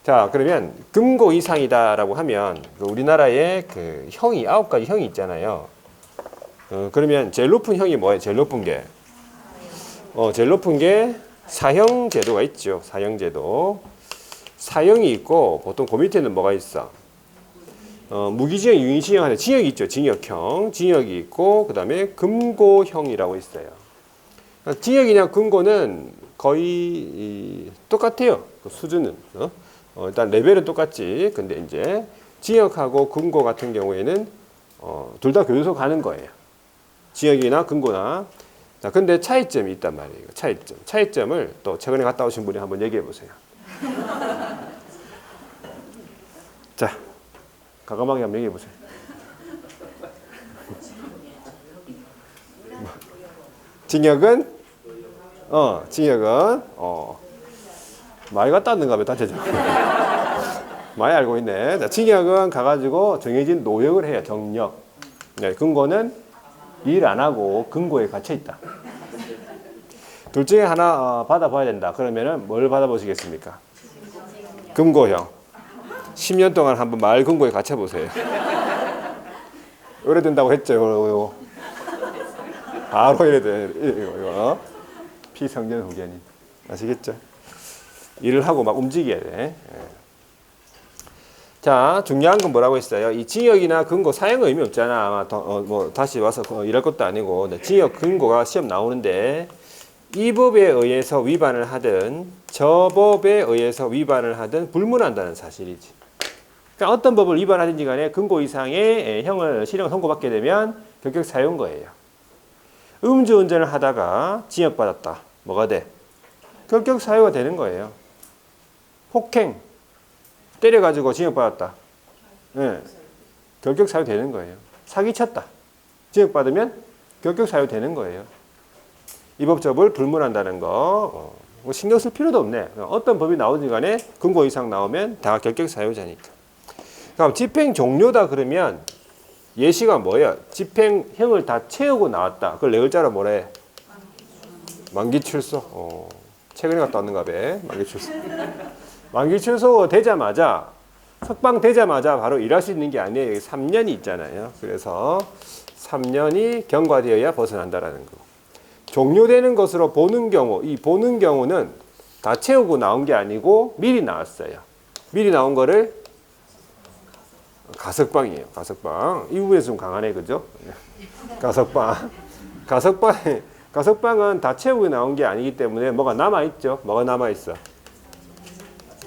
자, 그러면 금고 이상이다라고 하면 우리나라에 그 형이 9가지 형이 있잖아요. 그러면 제일 높은 형이 뭐예요? 제일 높은 게? 제일 높은 게 사형 제도가 있죠. 사형 제도. 사형이 있고 보통 그 밑에는 뭐가 있어? 무기징역, 유기징역 하는 징역이 있죠. 징역형. 징역이 있고 그다음에 금고형이라고 있어요. 징역이냐 금고는 거의 똑같아요. 그 수준은. 일단 레벨은 똑같지. 근데 이제 징역하고 금고 같은 경우에는 둘 다 교도소 가는 거예요. 징역이나 금고나. 자, 근데 차이점이 있단 말이에요. 차이점. 차이점을 또 최근에 갔다 오신 분이 한번 얘기해 보세요. 자, 과감하게 한번 얘기해 보세요. 징역은 많이 갔다 왔는가 봐, 단체적으로. 많이 알고 있네. 자, 징역은 가가지고 정해진 노역을 해요, 정역. 네, 금고는 일 안 하고 금고에 갇혀 있다. 둘 중에 하나 받아봐야 된다. 그러면은 뭘 받아보시겠습니까? 금고형. 10년 동안 한번 마을 금고에 갇혀보세요. 오래된다고 했죠, 이거. 바로 이래 이거. 피성년 후견인. 아시겠죠? 일을 하고 막 움직여야 돼. 자, 중요한 건 뭐라고 했어요? 이 징역이나 금고 사형 의미 없잖아. 아마 뭐 다시 와서 일할 것도 아니고. 징역, 금고가 시험 나오는데 이 법에 의해서 위반을 하든 저 법에 의해서 위반을 하든 불문한다는 사실이지. 그러니까 어떤 법을 위반하든지 간에 금고 이상의 형을 실형 선고받게 되면 결격 사유인 거예요. 음주운전을 하다가 징역받았다. 뭐가 돼? 결격 사유가 되는 거예요. 폭행, 때려가지고 징역받았다. 네. 결격 사유 되는 거예요. 사기쳤다. 징역받으면 결격 사유 되는 거예요. 이 법적을 불문한다는 거 신경 쓸 필요도 없네. 어떤 법이 나오든 간에 금고 이상 나오면 다 결격 사유자니까. 그럼 집행 종료다 그러면 예시가 뭐예요? 집행형을 다 채우고 나왔다. 그걸 네 글자로 뭐라 해? 만기 출소. 최근에 갔다 왔는가 봐. 만기 출소. 만기 출소 되자마자 석방 되자마자 바로 일할 수 있는 게 아니에요. 3년이 있잖아요. 그래서 3년이 경과되어야 벗어난다라는 거. 종료되는 것으로 보는 경우, 이 보는 경우는 다 채우고 나온 게 아니고 미리 나왔어요. 미리 나온 거를 가석방이에요. 가석방. 이 부분에서 좀 강하네, 그죠? 가석방. 가석방은 다 채우고 나온 게 아니기 때문에 뭐가 남아있죠? 뭐가 남아있어?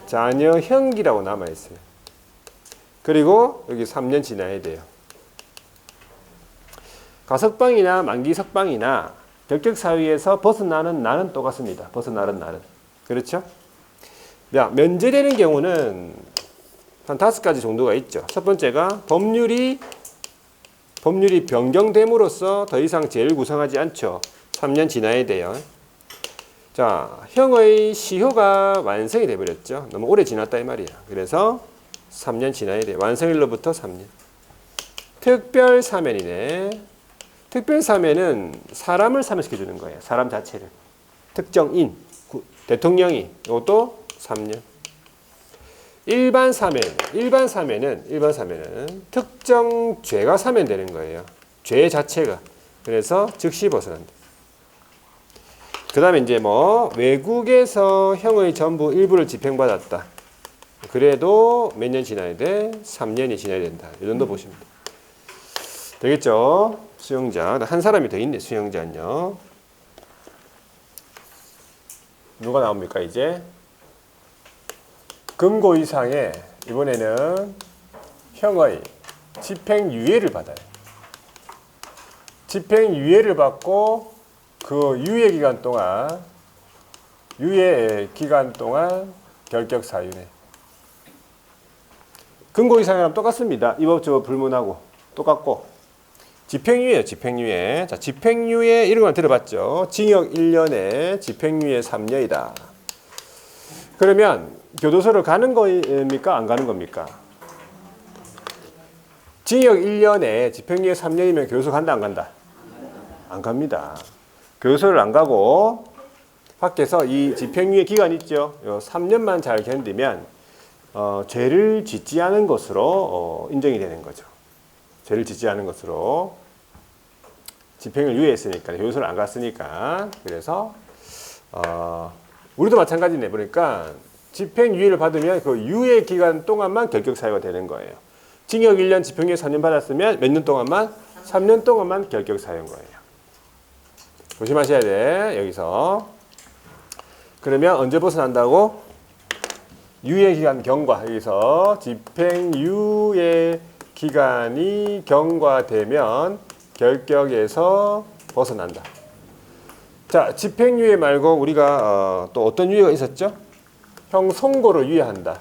자녀형기라고 남아있어요. 그리고 여기 3년 지나야 돼요. 가석방이나 만기석방이나 결격 사유에서 벗어나는 날은 똑같습니다. 벗어나는 날은. 그렇죠? 면제되는 경우는 한 5가지 정도가 있죠. 첫 번째가 법률이 변경됨으로써 더 이상 죄를 구성하지 않죠. 3년 지나야 돼요. 자, 형의 시효가 완성이 돼버렸죠. 너무 오래 지났다 이 말이야. 그래서 3년 지나야 돼요. 완성일로부터 3년. 특별사면이네. 특별사면은 사람을 사면시켜주는 거예요. 사람 자체를. 특정인, 대통령이 이것도 3년. 일반 사면은 특정 죄가 사면되는 거예요. 죄 자체가. 그래서 즉시 벗어난다. 그 다음에 이제 외국에서 형의 전부 일부를 집행받았다. 그래도 몇 년 지나야 돼? 3년이 지나야 된다. 이 정도 보시면 돼. 되겠죠? 수용자. 한 사람이 더 있네, 수용자는요. 누가 나옵니까, 이제? 금고 이상의 이번에는 형의 집행유예를 받아요. 집행유예를 받고 그 유예 기간 동안 결격 사유네. 금고 이상이랑 똑같습니다. 이 법적으로 불문하고 똑같고. 집행유예요, 집행유예. 자, 집행유예 이런 걸 들어봤죠. 징역 1년에 집행유예 3년이다. 그러면 교도소를 가는 겁니까? 안 가는 겁니까? 징역 1년에 집행유예 3년이면 교도소 간다 안 간다? 안 갑니다. 교도소를 안 가고 밖에서 이 집행유예 기간 있죠. 요 3년만 잘 견디면 죄를 짓지 않은 것으로 인정이 되는 거죠. 죄를 짓지 않은 것으로 집행을 유예했으니까 교도소를 안 갔으니까 그래서 우리도 마찬가지네. 보니까 집행유예를 받으면 그 유예 기간 동안만 결격 사유가 되는 거예요. 징역 1년 집행유예 3년 받았으면 몇 년 동안만? 3년 동안만 결격 사유인 거예요. 조심하셔야 돼. 여기서. 그러면 언제 벗어난다고? 유예기간 경과. 여기서 집행유예 기간이 경과되면 결격에서 벗어난다. 자, 집행유예 말고 우리가 또 어떤 유예가 있었죠? 형 선고를 유예한다.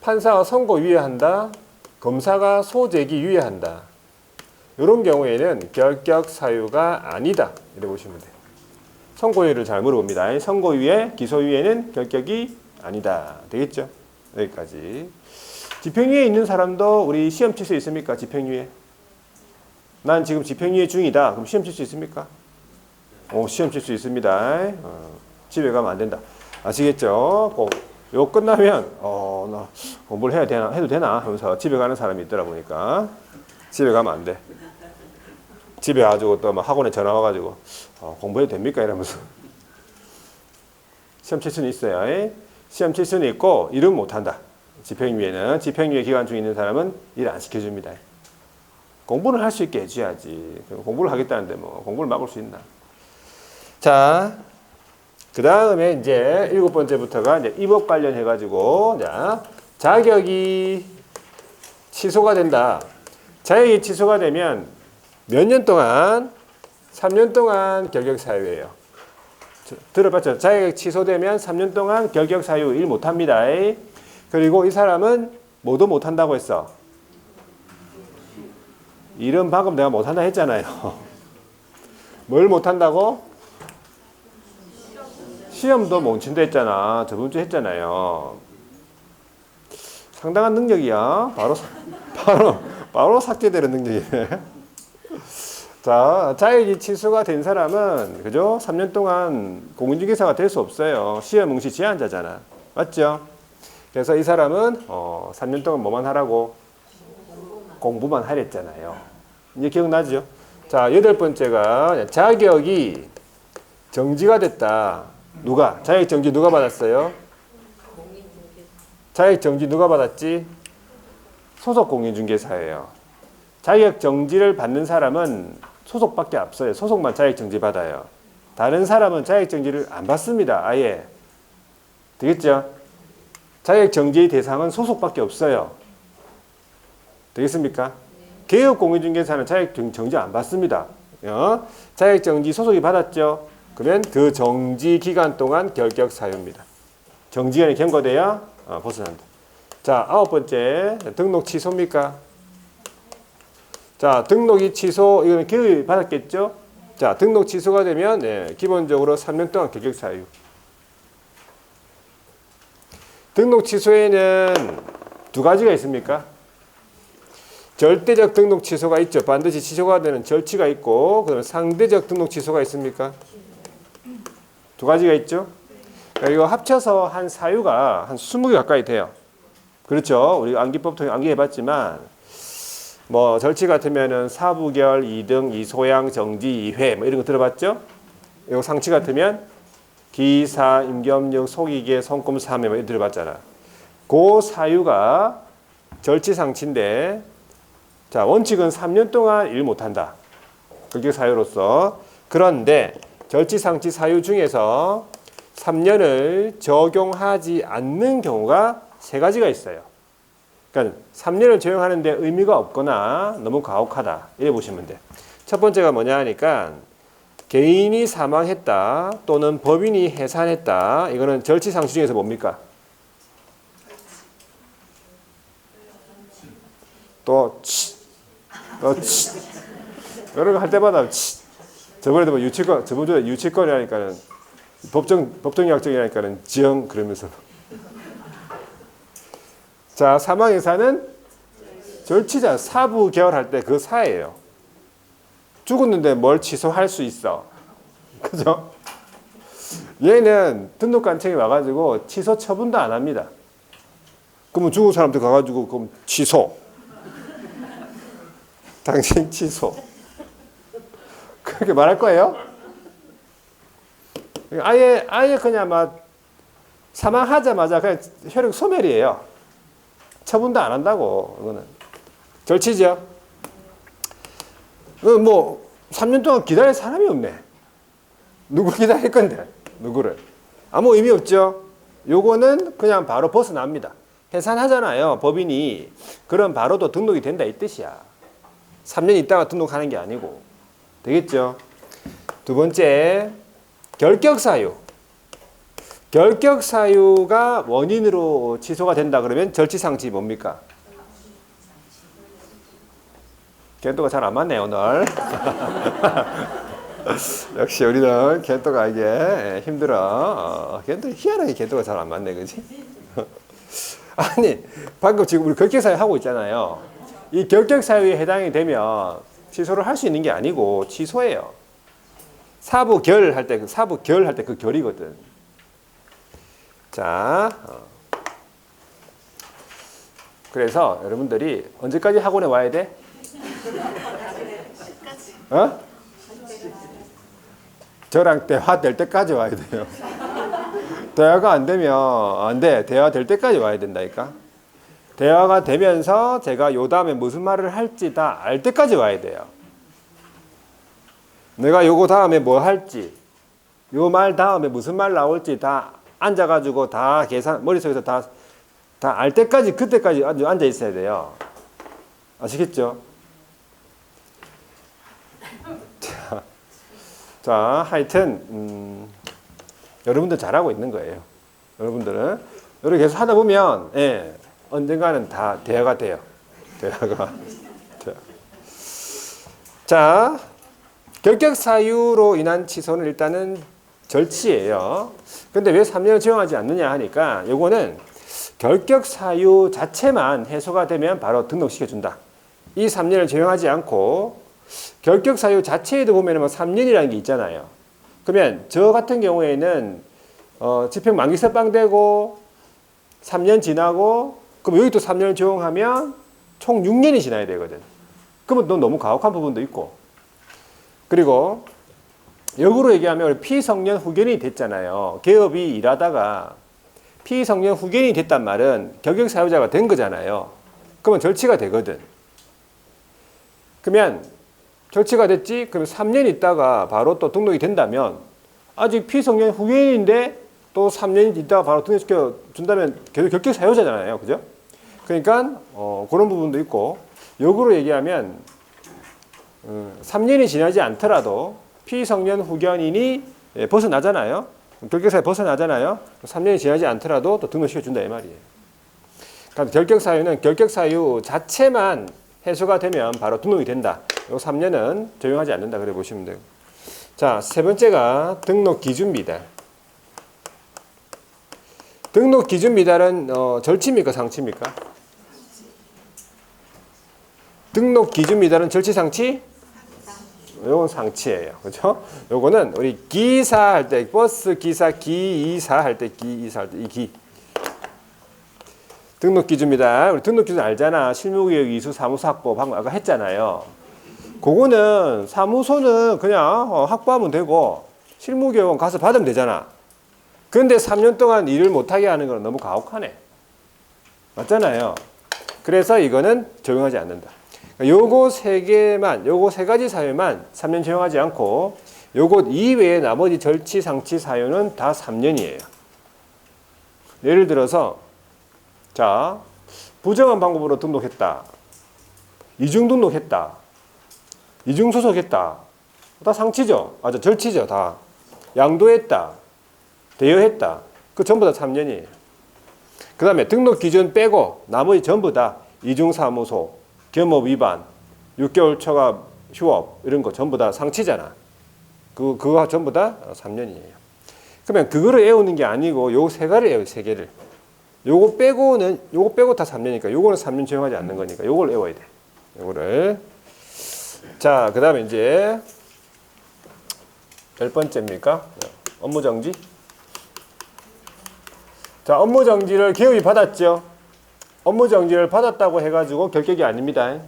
판사가 선고 유예한다. 검사가 소재기 유예한다. 이런 경우에는 결격 사유가 아니다. 이렇게 보시면 돼요. 선고유예를 잘 물어봅니다. 선고유예, 기소유예는 결격이 아니다. 되겠죠? 여기까지. 집행유예 있는 사람도 우리 시험 칠 수 있습니까? 집행유예. 난 지금 집행유예 중이다. 그럼 시험 칠 수 있습니까? 시험 칠 수 있습니다. 집에 가면 안 된다. 아시겠죠? 꼭 이거 끝나면 나 공부를 해야 되나 해도 되나 하면서 집에 가는 사람이 있더라 보니까 집에 가면 안 돼. 집에 가지고 또 막 학원에 전화 와가지고 공부해도 됩니까 이러면서 시험 칠 수는 있어요. 시험 칠 수는 있고 일은 못 한다. 집행유예는 집행유예 기간 중에 있는 사람은 일 안 시켜줍니다. 공부는 할 수 있게 해줘야지. 공부를 하겠다는데 뭐 공부를 막을 수 있나? 자, 그 다음에 이제 7번째부터가 이제 입법 관련해가지고, 자, 자격이 취소가 된다. 자격이 취소가 되면 몇 년 동안? 3년 동안 결격 사유예요. 들어봤죠? 자격 취소되면 3년 동안 결격 사유 일 못합니다. 그리고 이 사람은 뭐도 못한다고 했어? 일은 방금 내가 못한다 했잖아요. 뭘 못한다고? 시험도 못 친다 했잖아. 저번 주에 했잖아요. 상당한 능력이야. 바로 삭제되는 능력이네. 자, 자격이 취소가 된 사람은 그죠? 3년 동안 공인중개사가 될 수 없어요. 시험 응시 제한자잖아. 맞죠? 그래서 이 사람은 3년 동안 뭐만 하라고? 공부만 하랬잖아요. 이제 기억나죠? 자, 8번째가 자격이 정지가 됐다. 누가? 자격 정지 누가 받았어요? 자격 정지 누가 받았지? 소속 공인중개사예요. 자격 정지를 받는 사람은 소속밖에 없어요. 소속만 자격 정지 받아요. 다른 사람은 자격 정지를 안 받습니다. 아예. 되겠죠? 자격 정지의 대상은 소속밖에 없어요. 되겠습니까? 개업 공인중개사는 자격 정지 안 받습니다. 자격 정지 소속이 받았죠? 그러면 그 정지 기간 동안 결격 사유입니다. 정지기간이 경과돼야 벗어난다. 자, 9번째 등록 취소입니까? 자, 등록이 취소, 이거는 기업이 받았겠죠? 자, 등록 취소가 되면 기본적으로 3년 동안 결격 사유. 등록 취소에는 두 가지가 있습니까? 절대적 등록 취소가 있죠. 반드시 취소가 되는 절치가 있고, 그다음에 상대적 등록 취소가 있습니까? 두 가지가 있죠. 그리고 합쳐서 한 사유가 한 20개 가까이 돼요. 그렇죠. 우리 암기법 통해 암기해봤지만 뭐 절치 같으면은 사부결, 2등, 2소양, 정지, 2회 뭐 이런 거 들어봤죠? 이거 상치 같으면 기사, 임금육, 속이계, 손금, 삼회 뭐 이런 거 들어봤잖아. 그 사유가 절치상치인데 자, 원칙은 3년 동안 일 못한다. 그게 사유로서. 그런데 절치상치 사유 중에서 3년을 적용하지 않는 경우가 3가지가 있어요. 그러니까 3년을 적용하는데 의미가 없거나 너무 가혹하다. 이래 보시면 돼. 첫 번째가 뭐냐 하니까 개인이 사망했다 또는 법인이 해산했다. 이거는 절치상치 중에서 뭡니까? 또 이런 거 할 때마다 저번에도 뭐 유치권, 저번 주에 유치권이라니까는 법정약정이라니까는 지형 그러면서. 자, 사망해산은 절치자 사부 계열할 때 그 사예요. 죽었는데 뭘 취소할 수 있어. 그죠? 얘는 등록관청이 와가지고 취소 처분도 안 합니다. 그러면 죽은 사람들 가가지고 그럼 취소. 당신 취소. 그렇게 말할 거예요? 아예 그냥 막 사망하자마자 그냥 혈육 소멸이에요. 처분도 안 한다고. 이거는 절치죠. 뭐 3년 동안 기다릴 사람이 없네. 누구 기다릴 건데? 누구를? 아무 의미 없죠. 요거는 그냥 바로 벗어납니다. 해산하잖아요. 법인이. 그럼 바로도 등록이 된다 이 뜻이야. 3년 있다가 등록하는 게 아니고. 되겠죠? 두 번째, 결격사유. 결격사유가 원인으로 취소가 된다 그러면 절치상치 뭡니까? 겐토가 잘 안 맞네 오늘. 역시 우리는 겐토가 이게 힘들어. 겐토 희한하게 겐토가 잘 안 맞네, 그지? 아니 방금 지금 우리 결격사유 하고 있잖아요. 이 결격사유에 해당이 되면 취소를 할 수 있는 게 아니고 취소예요. 사부결 할 때 그 결이거든. 자, 그래서 여러분들이 언제까지 학원에 와야 돼? 어? 저랑 대화 될 때까지 와야 돼요. 대화가 안 되면 안 돼. 대화 될 때까지 와야 된다니까. 대화가 되면서 제가 요 다음에 무슨 말을 할지 다 알 때까지 와야 돼요. 내가 요거 다음에 뭐 할지, 요 말 다음에 무슨 말 나올지 다 앉아가지고 다 계산, 머릿속에서 다 알 때까지, 그때까지 앉아 있어야 돼요. 아시겠죠? 자, 하여튼, 여러분들 잘하고 있는 거예요. 여러분들은. 이렇게 계속 하다 보면, 예, 언젠가는 다 대화가 돼요. 대화가. 자, 결격사유로 인한 취소는 일단은 절치예요. 근데 왜 3년을 적용하지 않느냐 하니까 요거는 결격사유 자체만 해소가 되면 바로 등록시켜준다. 이 3년을 적용하지 않고 결격사유 자체에도 보면 뭐 3년이라는 게 있잖아요. 그러면 저 같은 경우에는 집행 만기 석방되고 3년 지나고 그럼 여기 또 3년을 적용하면 총 6년이 지나야 되거든. 그러면 너 너무 가혹한 부분도 있고. 그리고 역으로 얘기하면 피성년 후견이 됐잖아요. 개업이 일하다가 피성년 후견이 됐단 말은 결격사유자가 된 거잖아요. 그러면 절치가 되거든. 그러면 절치가 됐지? 그러면 3년 있다가 바로 또 등록이 된다면 아직 피성년 후견인데 또 3년 있다가 바로 등록시켜 준다면 계속 결격사유자잖아요. 그죠? 그러니까 그런 부분도 있고 역으로 얘기하면 3년이 지나지 않더라도 피성년 후견인이 벗어나잖아요. 결격사유 벗어나잖아요. 3년이 지나지 않더라도 또 등록시켜준다 이 말이에요. 그러니까 결격사유는 결격사유 자체만 해소가 되면 바로 등록이 된다. 요 3년은 적용하지 않는다 그래 보시면 돼요. 자, 세 번째가 등록 기준 미달. 등록 기준 미달은 절치입니까 상치입니까? 등록 기준 미달은 절치 상치? 요건 상치예요. 그죠? 요거는 우리 기사 할 때 버스 기사 기이사 할 때 기이사 할 때 이 기. 등록 기준 미달. 우리 등록 기준 알잖아. 실무개혁 이수 사무소 확보 방금 아까 했잖아요. 그거는 사무소는 그냥 확보하면 되고 실무개혁은 가서 받으면 되잖아. 근데 3년 동안 일을 못하게 하는 건 너무 가혹하네. 맞잖아요. 그래서 이거는 적용하지 않는다. 요거 세 개만, 요거 세 가지 사유만 3년 적용하지 않고 요것 이외에 나머지 절치, 상치 사유는 다 3년이에요. 예를 들어서 자, 부정한 방법으로 등록했다. 이중 등록했다. 이중 소속했다. 다 상치죠. 아, 절치죠. 다. 양도했다. 대여했다. 그 전부 다 3년이에요. 그 다음에 등록 기준 빼고 나머지 전부 다 이중사무소, 겸업 위반, 6개월 초과 휴업 이런 거 전부 다 상치잖아. 그거 전부 다 3년이에요. 그러면 그거를 애우는 게 아니고 요 세 가지를 애워요. 세 개를. 요거 빼고 다 3년이니까 요거는 3년 적용하지 않는 거니까 요걸 외워야 돼. 요거를. 자, 그 다음에 이제 10번째입니까? 업무 정지. 자, 업무 정지를 기업이 받았죠. 업무 정지를 받았다고 해가지고 결격이 아닙니다.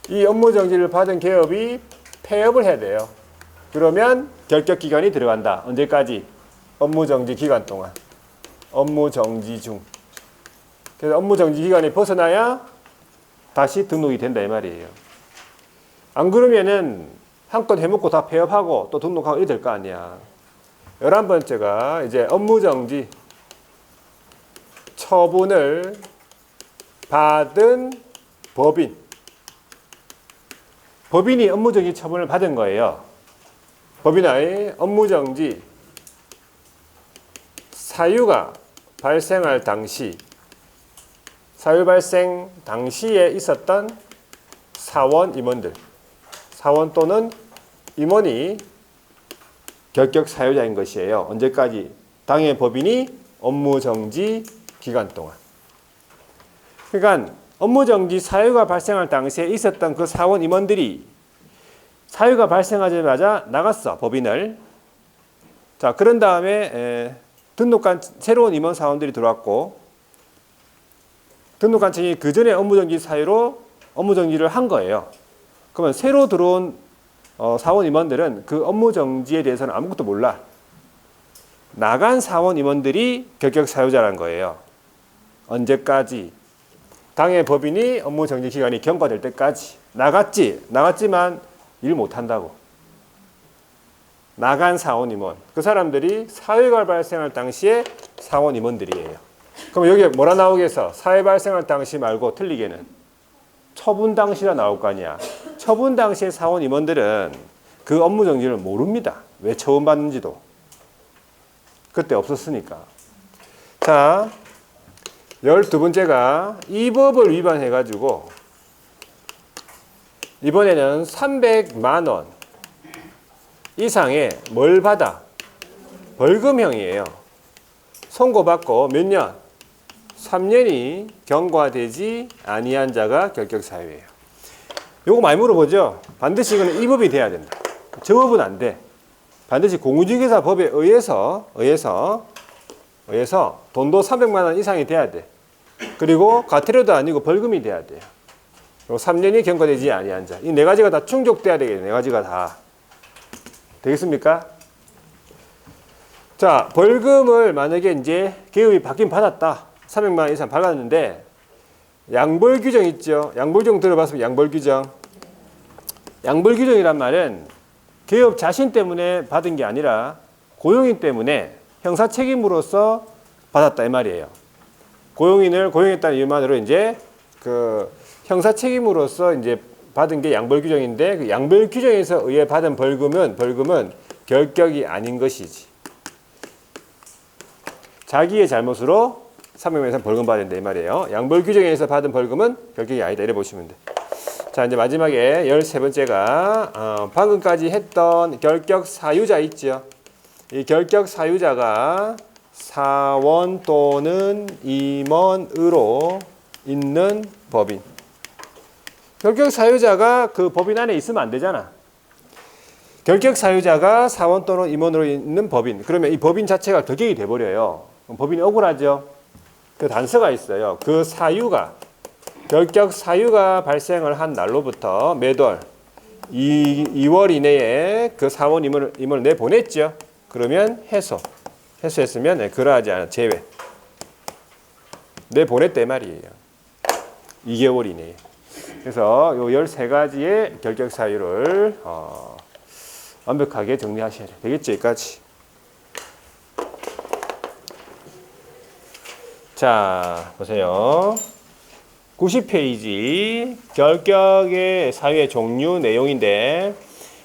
이 업무 정지를 받은 기업이 폐업을 해야 돼요. 그러면 결격 기간이 들어간다. 언제까지? 업무 정지 기간 동안. 업무 정지 중. 그래서 업무 정지 기간이 벗어나야 다시 등록이 된다 이 말이에요. 안 그러면은 한건 해먹고 다 폐업하고 또 등록하고 이래 될 거 아니야. 11번째가 이제 업무 정지 처분을 받은 법인. 법인이 업무정지 처분을 받은 거예요. 법인의 업무정지 사유가 발생할 당시, 사유 발생 당시에 있었던 사원 임원들, 사원 또는 임원이 결격 사유자인 것이에요. 언제까지? 당해 법인이 업무정지 기간 동안. 그러니까 업무정지 사유가 발생할 당시에 있었던 그 사원 임원들이 사유가 발생하자마자 나갔어, 법인을. 자, 그런 다음에 등록한 새로운 임원 사원들이 들어왔고 등록관청이 그 전에 업무정지 사유로 업무정지를 한 거예요. 그러면 새로 들어온 사원 임원들은 그 업무정지에 대해서는 아무것도 몰라. 나간 사원 임원들이 결격 사유자라는 거예요. 언제까지? 당해 법인이 업무정지 기간이 경과될 때까지. 나갔지만 일 못한다고. 나간 사원 임원. 그 사람들이 사회가 발생할 당시에 사원 임원들이에요. 그럼 여기에 뭐라 나오겠어? 사회 발생할 당시 말고 틀리게는 처분 당시라 나올 거 아니야. 처분 당시의 사원 임원들은 그 업무 정지를 모릅니다. 왜 처분받는지도. 그때 없었으니까. 자, 12번째가 이 법을 위반해가지고 이번에는 300만 원 이상의 뭘 받아? 벌금형이에요. 선고받고 몇 년? 3년이 경과되지 아니한 자가 결격 사유예요. 요거 많이 물어보죠. 반드시 이거는 이 법이 돼야 된다. 저 법은 안 돼. 반드시 공무집행사 법에 의해서 돈도 300만 원 이상이 돼야 돼. 그리고 과태료도 아니고 벌금이 돼야 돼요. 3년이 경과되지 아니한 자. 이 네 가지가 다 충족돼야 되겠네. 네 가지가 다. 되겠습니까? 자, 벌금을 만약에 이제 기업이 받긴 받았다. 300만 원 이상 받았는데 양벌 규정 있죠. 양벌 규정 들어봤으면 양벌 규정. 양벌 규정이란 말은 기업 자신 때문에 받은 게 아니라 고용인 때문에 형사 책임으로서 받았다 이 말이에요. 고용인을 고용했다는 이유만으로 이제 그 형사 책임으로서 이제 받은 게 양벌 규정인데 그 양벌 규정에서 의해 받은 벌금은 결격이 아닌 것이지. 자기의 잘못으로 300만 원 이상 벌금 받아야 된다 이 말이에요. 양벌 규정에서 받은 벌금은 결격이 아니다 이래 보시면 돼. 자, 이제 마지막에 13번째가 방금까지 했던 결격 사유자 있죠. 이 결격 사유자가 사원 또는 임원으로 있는 법인. 결격 사유자가 그 법인 안에 있으면 안 되잖아. 결격 사유자가 사원 또는 임원으로 있는 법인. 그러면 이 법인 자체가 결격이 돼버려요. 그럼 법인이 억울하죠. 그 단서가 있어요. 그 사유가 결격 사유가 발생을 한 날로부터 매달 2월 이내에 그 사원 임원을 내보냈죠. 그러면 해소했으면 그러하지 않아 제외. 내보냈대 말이에요. 2개월 이내에. 그래서 요 13가지의 결격 사유를 완벽하게 정리하셔야 되겠죠. 여기까지. 자, 보세요. 90페이지 결격의 사유의 종류 내용인데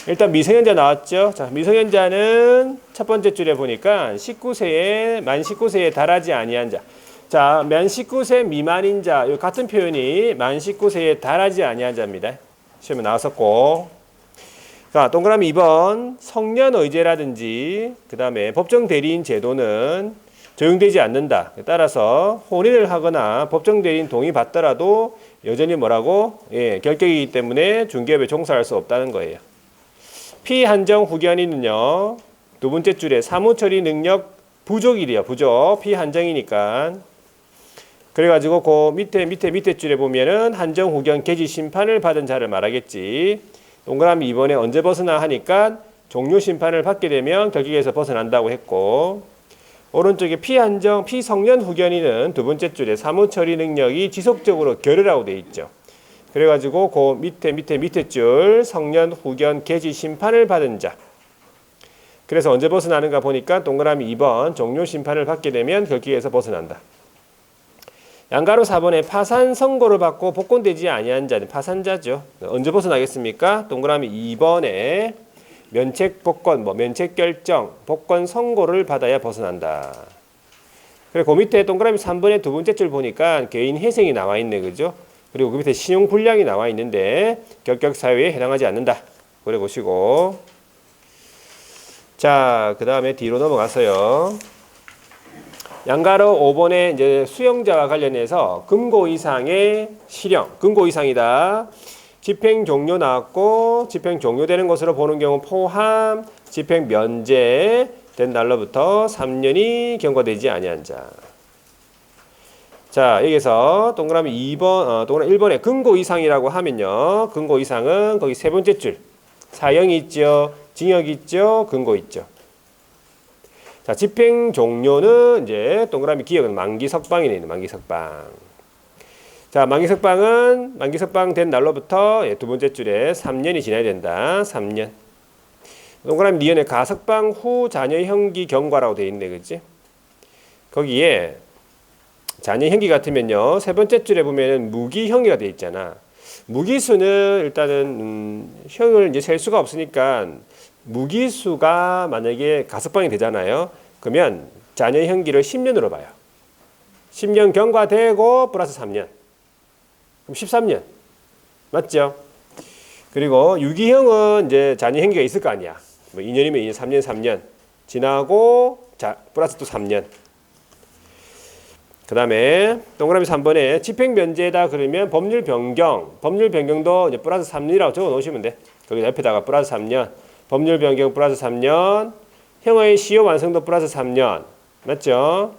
일단 미성년자 나왔죠. 자, 미성년자는 첫 번째 줄에 보니까 만 19세에 달하지 아니한 자. 자, 만 19세 미만인 자. 이 같은 표현이 만 19세에 달하지 아니한 자입니다. 시험에 나왔었고. 자, 동그라미 2번 성년의제라든지 그 다음에 법정 대리인 제도는 적용되지 않는다. 따라서 혼인을 하거나 법정 대리인 동의 받더라도 여전히 뭐라고? 예, 결격이기 때문에 중개업에 종사할 수 없다는 거예요. 피한정 후견인은요. 두 번째 줄에 사무처리 능력 부족이래요. 부족. 피한정이니까. 그래가지고 그 밑에 줄에 보면은 한정 후견 개시 심판을 받은 자를 말하겠지. 동그라미 2번에 언제 벗어나 하니까 종료 심판을 받게 되면 결격에서 벗어난다고 했고, 오른쪽에 피한정 피성년 후견인은 두 번째 줄에 사무처리 능력이 지속적으로 결여라고 돼 있죠. 그래가지고 그 밑에 줄 성년 후견 개시 심판을 받은 자. 그래서 언제 벗어나는가 보니까 동그라미 2번 종료 심판을 받게 되면 결격에서 벗어난다. 양가로 4번에 파산 선고를 받고 복권되지 아니한 자는 파산자죠. 언제 벗어나겠습니까? 동그라미 2번에 면책 복권, 면책 결정, 복권 선고를 받아야 벗어난다. 그리고 그 밑에 동그라미 3번의 두 번째 줄 보니까 개인 회생이 나와 있네, 그죠? 그리고 그 밑에 신용 불량이 나와 있는데 결격 사유에 해당하지 않는다. 그래 보시고. 자, 그 다음에 뒤로 넘어가서요. 양가로 5번에 이제 수용자와 관련해서 금고 이상의 실형, 금고 이상이다. 집행 종료 나왔고 집행 종료되는 것으로 보는 경우 포함 집행 면제된 날로부터 3년이 경과되지 아니한 자. 자, 여기서 동그라미 2번, 동그라미 1번에 금고 이상이라고 하면요. 금고 이상은 거기 세 번째 줄. 사형이 있죠. 징역이 있죠. 금고 있죠. 자, 집행 종료는 이제 동그라미 기억은 만기 석방이네. 만기 석방. 자, 만기 석방 된 날로부터 두 번째 줄에 3년이 지나야 된다. 3년. 동그라미 니은에 가석방 후 자녀 형기 경과라고 돼 있네. 그치? 거기에 자녀 형기 같으면요. 세 번째 줄에 보면은 무기형이가 돼 있잖아. 무기수는 일단은 형을 이제 셀 수가 없으니까 무기수가 만약에 가석방이 되잖아요. 그러면 자녀 형기를 10년으로 봐요. 10년 경과되고 플러스 3년. 그럼 13년. 맞죠? 그리고 유기형은 이제 자녀 형기가 있을 거 아니야. 뭐 2년이면 2년, 3년, 3년. 지나고 자, 플러스 또 3년. 그 다음에 동그라미 3번에 집행 면제다 그러면 법률 변경도 이제 플러스 3년이라고 적어 놓으시면 돼. 거기 옆에다가 플러스 3년. 법률 변경 플러스 3년, 형의 시효 완성도 플러스 3년, 맞죠?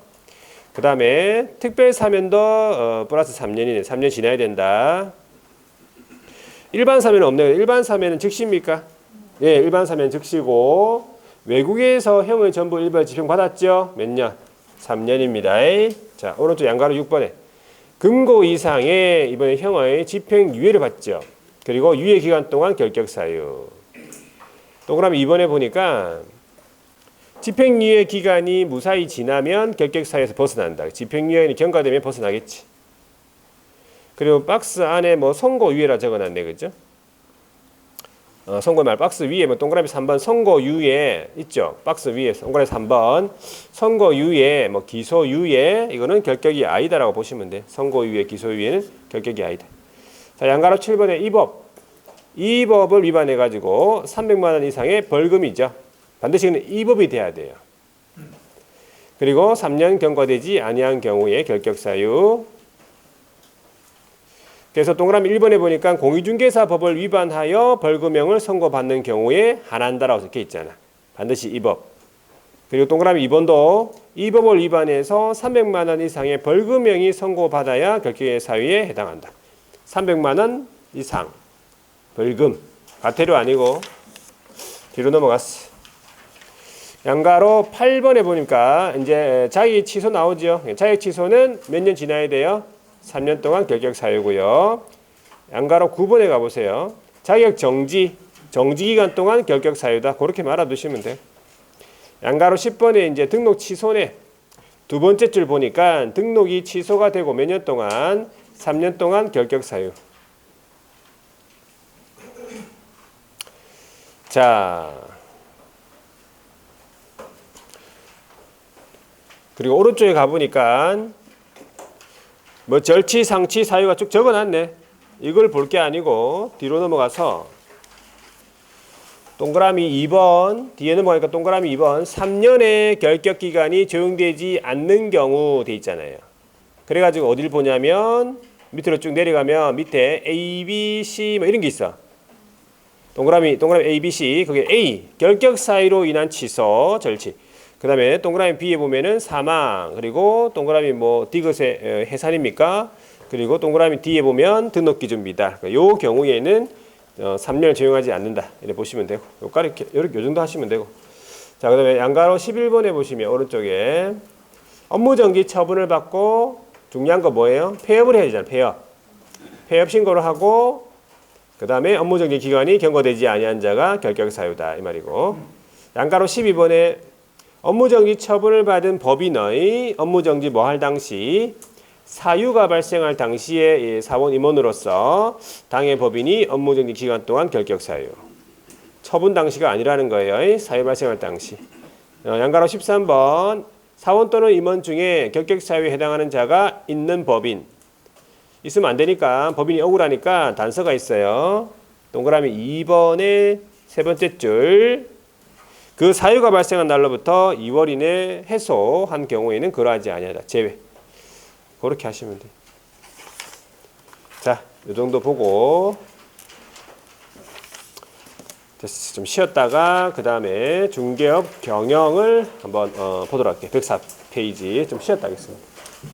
그 다음에 특별 사면도 플러스 3년이네. 3년 지나야 된다. 일반 사면은 없네요. 일반 사면은 즉시입니까? 예, 일반 사면 즉시고 외국에서 형의 전부 일벌 집행 받았죠? 몇 년? 3년입니다. 자, 오른쪽 양가로 6번에 금고 이상의 이번에 형의 집행 유예를 받죠. 그리고 유예 기간 동안 결격 사유. 동그라미 2번에 보니까 집행유예 기간이 무사히 지나면 결격사유에서 벗어난다. 집행유예는 경과되면 벗어나겠지. 그리고 박스 안에 뭐 선고유예라 적어놨네. 그죠? 선고 말 박스 위에 뭐 동그라미 3번 선고유예 있죠? 박스 위에 동그라미 3번 선고유예 뭐 기소유예 이거는 결격이 아니다라고 보시면 돼. 선고유예 기소유예는 결격이 아니다. 자, 양가로 7번에 이 법을 위반해가지고 300만 원 이상의 벌금이죠. 반드시 이 법이 돼야 돼요. 그리고 3년 경과되지 아니한 경우에 결격사유. 그래서 동그라미 1번에 보니까 공익중개사법을 위반하여 벌금형을 선고받는 경우에 한한다라고 적혀 있잖아. 반드시 이 법. 그리고 동그라미 2번도 이 법을 위반해서 300만 원 이상의 벌금형이 선고받아야 결격의 사유에 해당한다. 300만 원 이상. 벌금. 과태료 아니고 뒤로 넘어갔어. 양가로 8번에 보니까 이제 자격 취소 나오죠. 자격 취소는 몇 년 지나야 돼요? 3년 동안 결격 사유고요. 양가로 9번에 가보세요. 자격 정지 기간 동안 결격 사유다. 그렇게 말아두시면 돼요. 양가로 10번에 이제 등록 취소네. 두 번째 줄 보니까 등록이 취소가 되고 몇 년 동안? 3년 동안 결격 사유. 자, 그리고 오른쪽에 가보니까 뭐 절치, 상치, 사유가 쭉 적어놨네. 이걸 볼 게 아니고 뒤로 넘어가서 동그라미 2번, 뒤에는 뭐니까 동그라미 2번, 3년의 결격 기간이 적용되지 않는 경우 돼 있잖아요. 그래가지고 어딜 보냐면 밑으로 쭉 내려가면 밑에 A, B, C 뭐 이런 게 있어. 동그라미 A, B, C 그게 A 결격 사유로 인한 취소 절치. 그 다음에 동그라미 B에 보면은 사망, 그리고 동그라미 뭐 디귿의 해산입니까? 그리고 동그라미 D에 보면 등록 기준 미달. 요 경우에는 3년을 적용하지 않는다. 이렇게 보시면 되고, 요 정도 하시면 되고. 자, 그다음에 양가로 11번에 보시면 오른쪽에 업무정지 처분을 받고 중요한 거 뭐예요? 폐업을 해야 되잖아요. 폐업 신고를 하고 그다음에 업무정지 기간이 경과되지 아니한 자가 결격 사유다 이 말이고. 양가로 12번에 업무정지 처분을 받은 법인의 업무정지 뭐할 당시 사유가 발생할 당시에 사원 임원으로서 당해 법인이 업무정지 기간 동안 결격 사유. 처분 당시가 아니라는 거예요. 사유 발생할 당시. 양가로 13번 사원 또는 임원 중에 결격 사유에 해당하는 자가 있는 법인. 있으면 안 되니까 법인이 억울하니까 단서가 있어요. 동그라미 2번의 세 번째 줄. 그 사유가 발생한 날로부터 2월 이내 해소한 경우에는 그러하지 아니하다. 제외. 그렇게 하시면 돼요. 자, 이 정도 보고 좀 쉬었다가 그 다음에 중개업 경영을 한번 보도록 할게요. 104페이지 좀 쉬었다 하겠습니다.